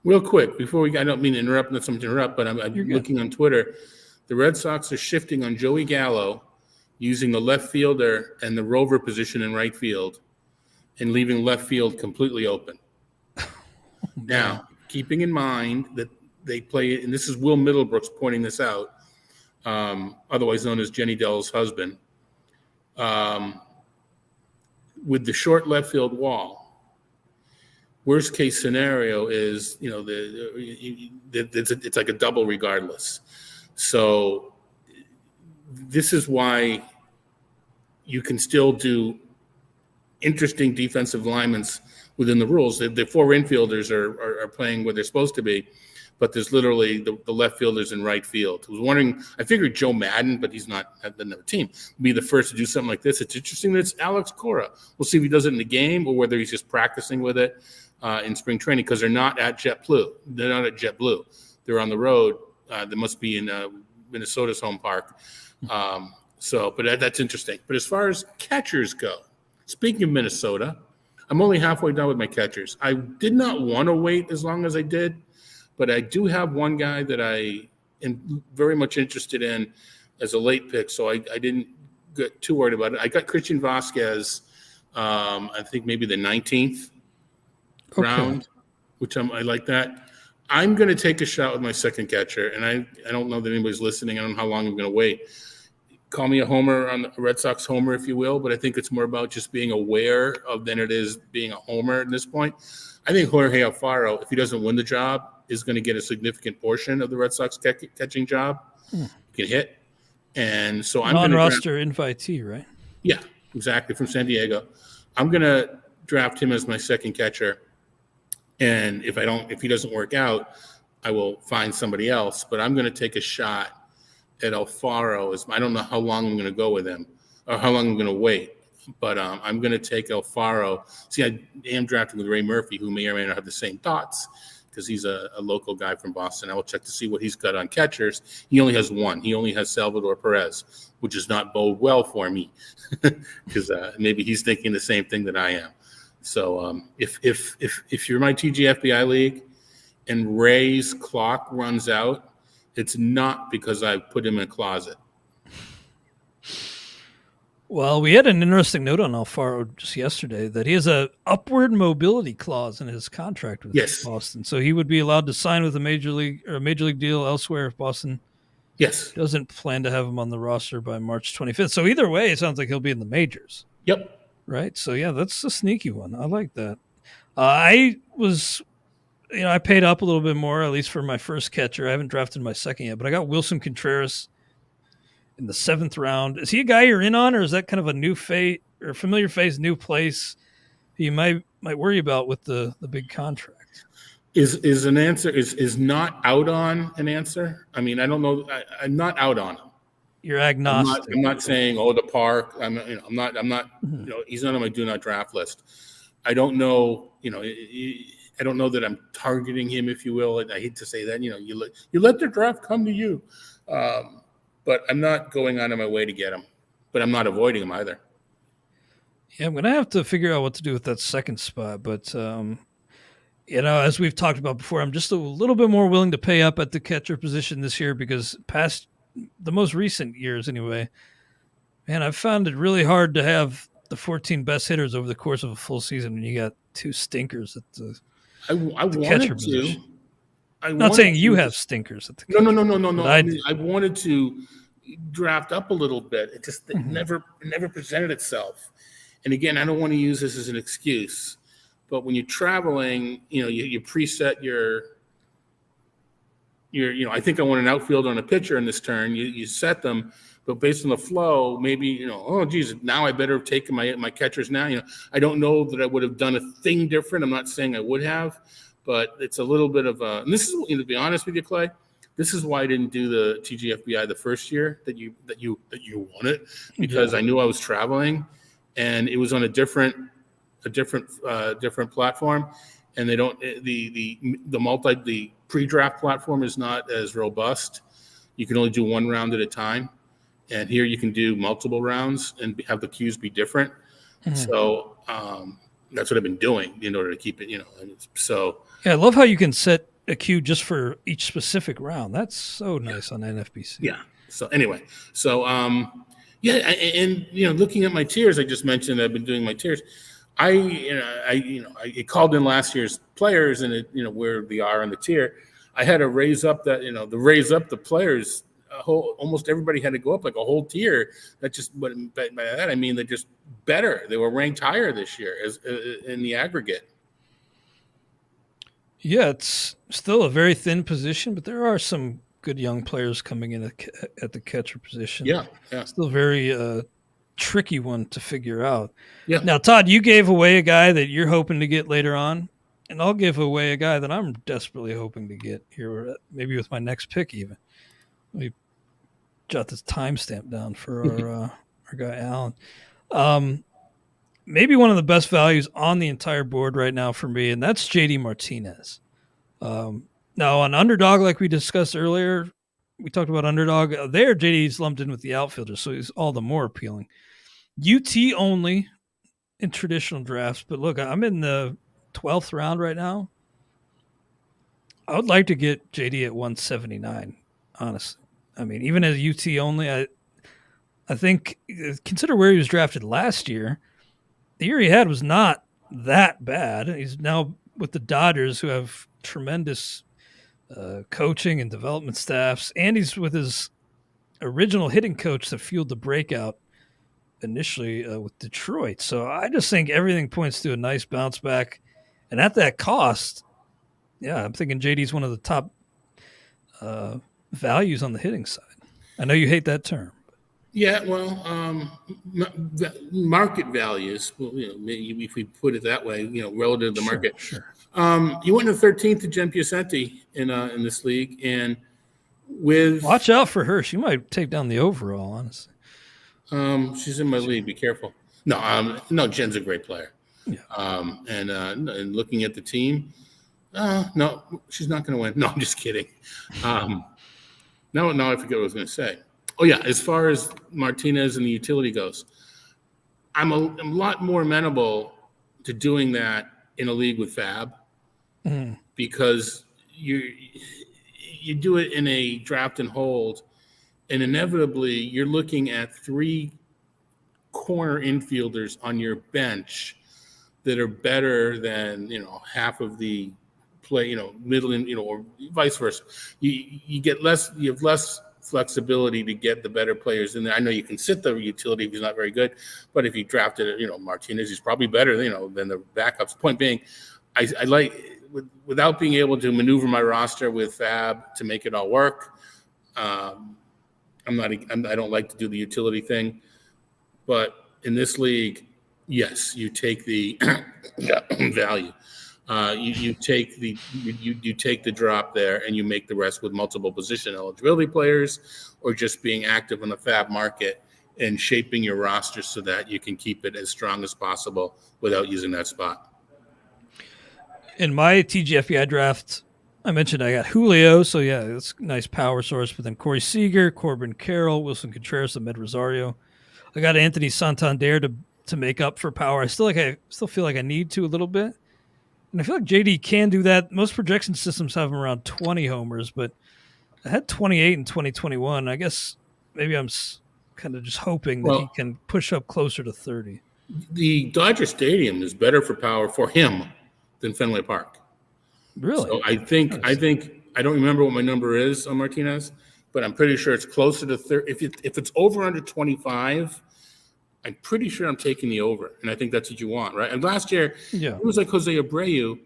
Real quick, before I don't mean to interrupt, not something to interrupt, but I'm looking on Twitter. The Red Sox are shifting on Joey Gallo, using the left fielder and the rover position in right field and leaving left field completely open. Now, keeping in mind that they play, and this is Will Middlebrooks pointing this out, otherwise known as Jenny Dell's husband, with the short left field wall. Worst case scenario is, it's like a double regardless. So this is why you can still do interesting defensive linemen within the rules. The four infielders are playing where they're supposed to be, but there's literally the left fielders in right field. I was wondering, I figured Joe Madden, but he's not at the team, would be the first to do something like this. It's interesting that it's Alex Cora. We'll see if he does it in the game or whether he's just practicing with it in spring training, because they're not at JetBlue. They're not at JetBlue. They're on the road. They must be in Minnesota's home park. But that's interesting. But as far as catchers go, speaking of Minnesota, I'm only halfway done with my catchers. I did not want to wait as long as I did, but I do have one guy that I am very much interested in as a late pick, so I didn't get too worried about it. I got Christian Vasquez, I think maybe the 19th round, which I like that. I'm going to take a shot with my second catcher, and I don't know that anybody's listening. I don't know how long I'm going to wait. Call me a homer, on the Red Sox homer, if you will, but I think it's more about just being aware of than it is being a homer at this point. I think Jorge Alfaro, if he doesn't win the job, is going to get a significant portion of the Red Sox catching job. He can hit. And so I'm non-roster invitee, right? Yeah, exactly, from San Diego. I'm going to draft him as my second catcher. And if he doesn't work out, I will find somebody else. But I'm going to take a shot at Alfaro. I don't know how long I'm going to go with him or how long I'm going to wait. But I'm going to take Alfaro. See, I am drafting with Ray Murphy, who may or may not have the same thoughts because he's a local guy from Boston. I will check to see what he's got on catchers. He only has one. He only has Salvador Perez, which does not bode well for me because maybe he's thinking the same thing that I am. So if you're my TGFBI league and Ray's clock runs out, it's not because I put him in a closet. Well, we had an interesting note on Alfaro just yesterday that he has a upward mobility clause in his contract with Boston. So he would be allowed to sign with a major league deal elsewhere if Boston doesn't plan to have him on the roster by March 25th. So either way, it sounds like he'll be in the majors. Yep. Right. So yeah, that's a sneaky one. I like that. I paid up a little bit more, at least for my first catcher. I haven't drafted my second yet, but I got Willson Contreras in the 7th round. Is he a guy you're in on, or is that kind of a new fate or familiar face, new place you might worry about with the big contract? Is an answer is not out on an answer? I mean, I don't know. I'm not out on him. You're agnostic. I'm not saying the park. I'm not. Mm-hmm. He's not on my do not draft list. I don't know. I don't know that I'm targeting him, if you will. I hate to say that. You let the draft come to you. But I'm not going out of my way to get him. But I'm not avoiding him either. Yeah, I'm going to have to figure out what to do with that second spot. But, as we've talked about before, I'm just a little bit more willing to pay up at the catcher position this year because past the most recent years anyway, man, I've found it really hard to have the 14 best hitters over the course of a full season when you got two stinkers at the catcher position. I'm not saying you have stinkers at the catcher. No. I wanted to draft up a little bit. It just never presented itself. And again, I don't want to use this as an excuse, but when you're traveling, you preset your I think I want an outfielder and a pitcher in this turn. You set them, but based on the flow, maybe now I better have taken my catchers now. I don't know that I would have done a thing different. I'm not saying I would have, but it's a little bit of a. And this is to be honest with you, Clay. This is why I didn't do the TGFBI the first year that you won it, because I knew I was traveling, and it was on a different platform, and they don't the pre-draft platform is not as robust. You can only do one round at a time, and here you can do multiple rounds and have the queues be different. Mm-hmm. So that's what I've been doing in order to keep it. So yeah, I love how you can set a queue just for each specific round. That's so nice on NFBC. Yeah. So anyway, and looking at my tiers, I just mentioned I've been doing my tiers. I called in last year's players and where they are on the tier. I had to raise up the players. Almost everybody had to go up like a whole tier. That just, but by that I mean they're just better. They were ranked higher this year as in the aggregate. Yeah, it's still a very thin position, but there are some good young players coming in at the catcher position. Yeah. Still very tricky one to figure out. Yeah. Now, Todd, you gave away a guy that you're hoping to get later on, and I'll give away a guy that I'm desperately hoping to get here, maybe with my next pick even. Let me jot this timestamp down for our guy Alan. Maybe one of the best values on the entire board right now for me, and that's JD Martinez. Now, on Underdog, like we discussed earlier, we talked about Underdog. There, JD's lumped in with the outfielders, so he's all the more appealing. UT only in traditional drafts, but look, I'm in the 12th round right now. I would like to get JD at 179, honestly. I mean, even as UT only, I think, consider where he was drafted last year. The year he had was not that bad. He's now with the Dodgers, who have tremendous coaching and development staffs, and he's with his original hitting coach that fueled the breakout initially with Detroit. So I just think everything points to a nice bounce back. And at that cost, yeah, I'm thinking JD's one of the top values on the hitting side. I know you hate that term. Yeah, well, market values, well, if we put it that way, relative to the market. Sure. You went in the 13th to Jen Piacenti in this league, and with watch out for her. She might take down the overall, honestly. She's in my league. Be careful. No, Jen's a great player. Yeah. And looking at the team, no, she's not going to win. No, I'm just kidding. No, I forget what I was going to say. Oh, yeah, as far as Martinez and the utility goes, I'm a lot more amenable to doing that in a league with Fab because you do it in a draft and hold, and inevitably you're looking at 3 corner infielders on your bench that are better than, half of the play, middle and, or vice versa. You have less flexibility to get the better players in there. I know you can sit the utility if he's not very good, but if you drafted, Martinez, he's probably better, than the backups. Point being, I like, without being able to maneuver my roster with Fab to make it all work. I don't like to do the utility thing, but in this league, yes, you take the value. You take the drop there, and you make the rest with multiple position eligibility players, or just being active in the Fab market and shaping your roster so that you can keep it as strong as possible without using that spot. In my TGFBI draft, I mentioned I got Julio, so yeah, it's a nice power source. But then Corey Seager, Corbin Carroll, Willson Contreras, Ahmed Rosario. I got Anthony Santander to make up for power. I still feel like I need to a little bit. And I feel like JD can do that. Most projection systems have him around 20 homers, but I had 28 in 2021. I guess maybe I'm kind of just hoping that he can push up closer to 30. The Dodger Stadium is better for power for him than Fenway Park. Really? So I think I don't remember what my number is on Martinez, but I'm pretty sure it's closer to 30. If it's over under 25, I'm pretty sure I'm taking the over, and I think that's what you want, right? And last year, it was like Jose Abreu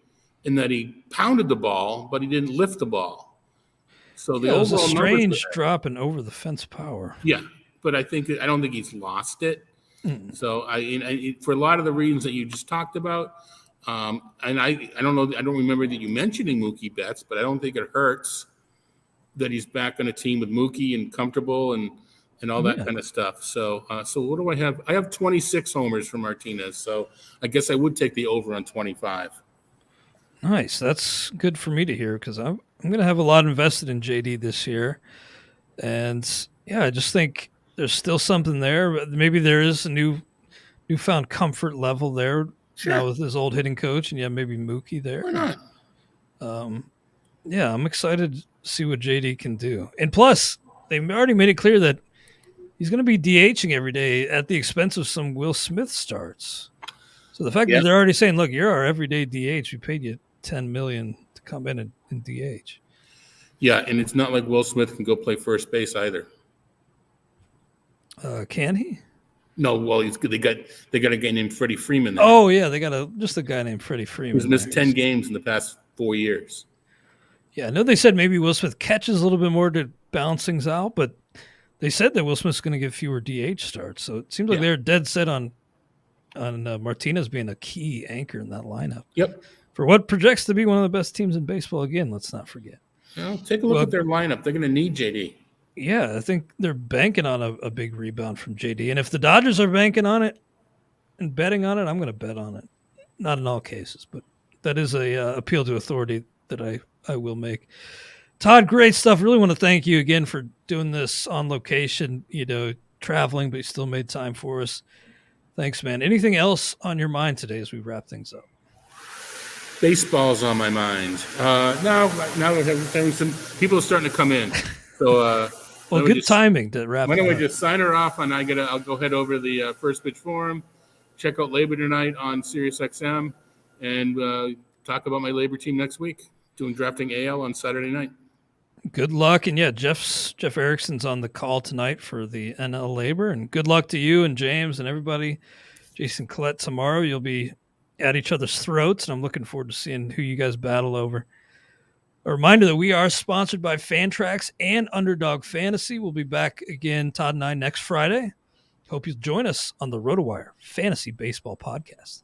in that he pounded the ball, but he didn't lift the ball. So the it was a strange drop in over the fence power. Yeah, but I don't think he's lost it. So I for a lot of the reasons that you just talked about, and I don't know, I don't remember that you mentioning Mookie Betts, but I don't think it hurts that he's back on a team with Mookie and comfortable and all that kind of stuff. So what do I have? I have 26 homers for Martinez. So I guess I would take the over on 25. Nice. That's good for me to hear because I'm going to have a lot invested in JD this year. And yeah, I just think there's still something there. Maybe there is a newfound comfort level there now with his old hitting coach, and maybe Mookie there. Why not? Yeah, I'm excited to see what JD can do. And plus, they already made it clear that he's going to be DHing every day at the expense of some Will Smith starts. So the fact that they're already saying, look, you're our everyday DH. We paid you $10 million to come in and DH. Yeah, and it's not like Will Smith can go play first base either. Can he? No, well, they got a guy named Freddie Freeman there. Oh, yeah, they got just a guy named Freddie Freeman. He's missed 10 games in the past 4 years. Yeah, I know they said maybe Will Smith catches a little bit more to balance things out, but they said that Will Smith's going to get fewer DH starts. So it seems like they're dead set on Martinez being a key anchor in that lineup. Yep. For what projects to be one of the best teams in baseball again, let's not forget. Well, take a look at their lineup. They're going to need JD. Yeah, I think they're banking on a big rebound from JD. And if the Dodgers are banking on it and betting on it, I'm going to bet on it. Not in all cases, but that is a appeal to authority that I will make. Todd, great stuff. Really want to thank you again for doing this on location, traveling, but you still made time for us. Thanks, man. Anything else on your mind today as we wrap things up? Baseball's on my mind. Now we're having some people are starting to come in. So, well, good timing to wrap. Why don't we just sign her off? And I'll go head over to the First Pitch Forum, check out Labor tonight on SiriusXM, and talk about my Labor team next week. Doing drafting AL on Saturday night. Good luck, and Jeff Erickson's on the call tonight for the NL Labor, and good luck to you and James and everybody. Jason Collette tomorrow. You'll be at each other's throats, and I'm looking forward to seeing who you guys battle over. A reminder that we are sponsored by Fantrax and Underdog Fantasy. We'll be back again, Todd and I, next Friday. Hope you join us on the RotoWire Fantasy Baseball Podcast.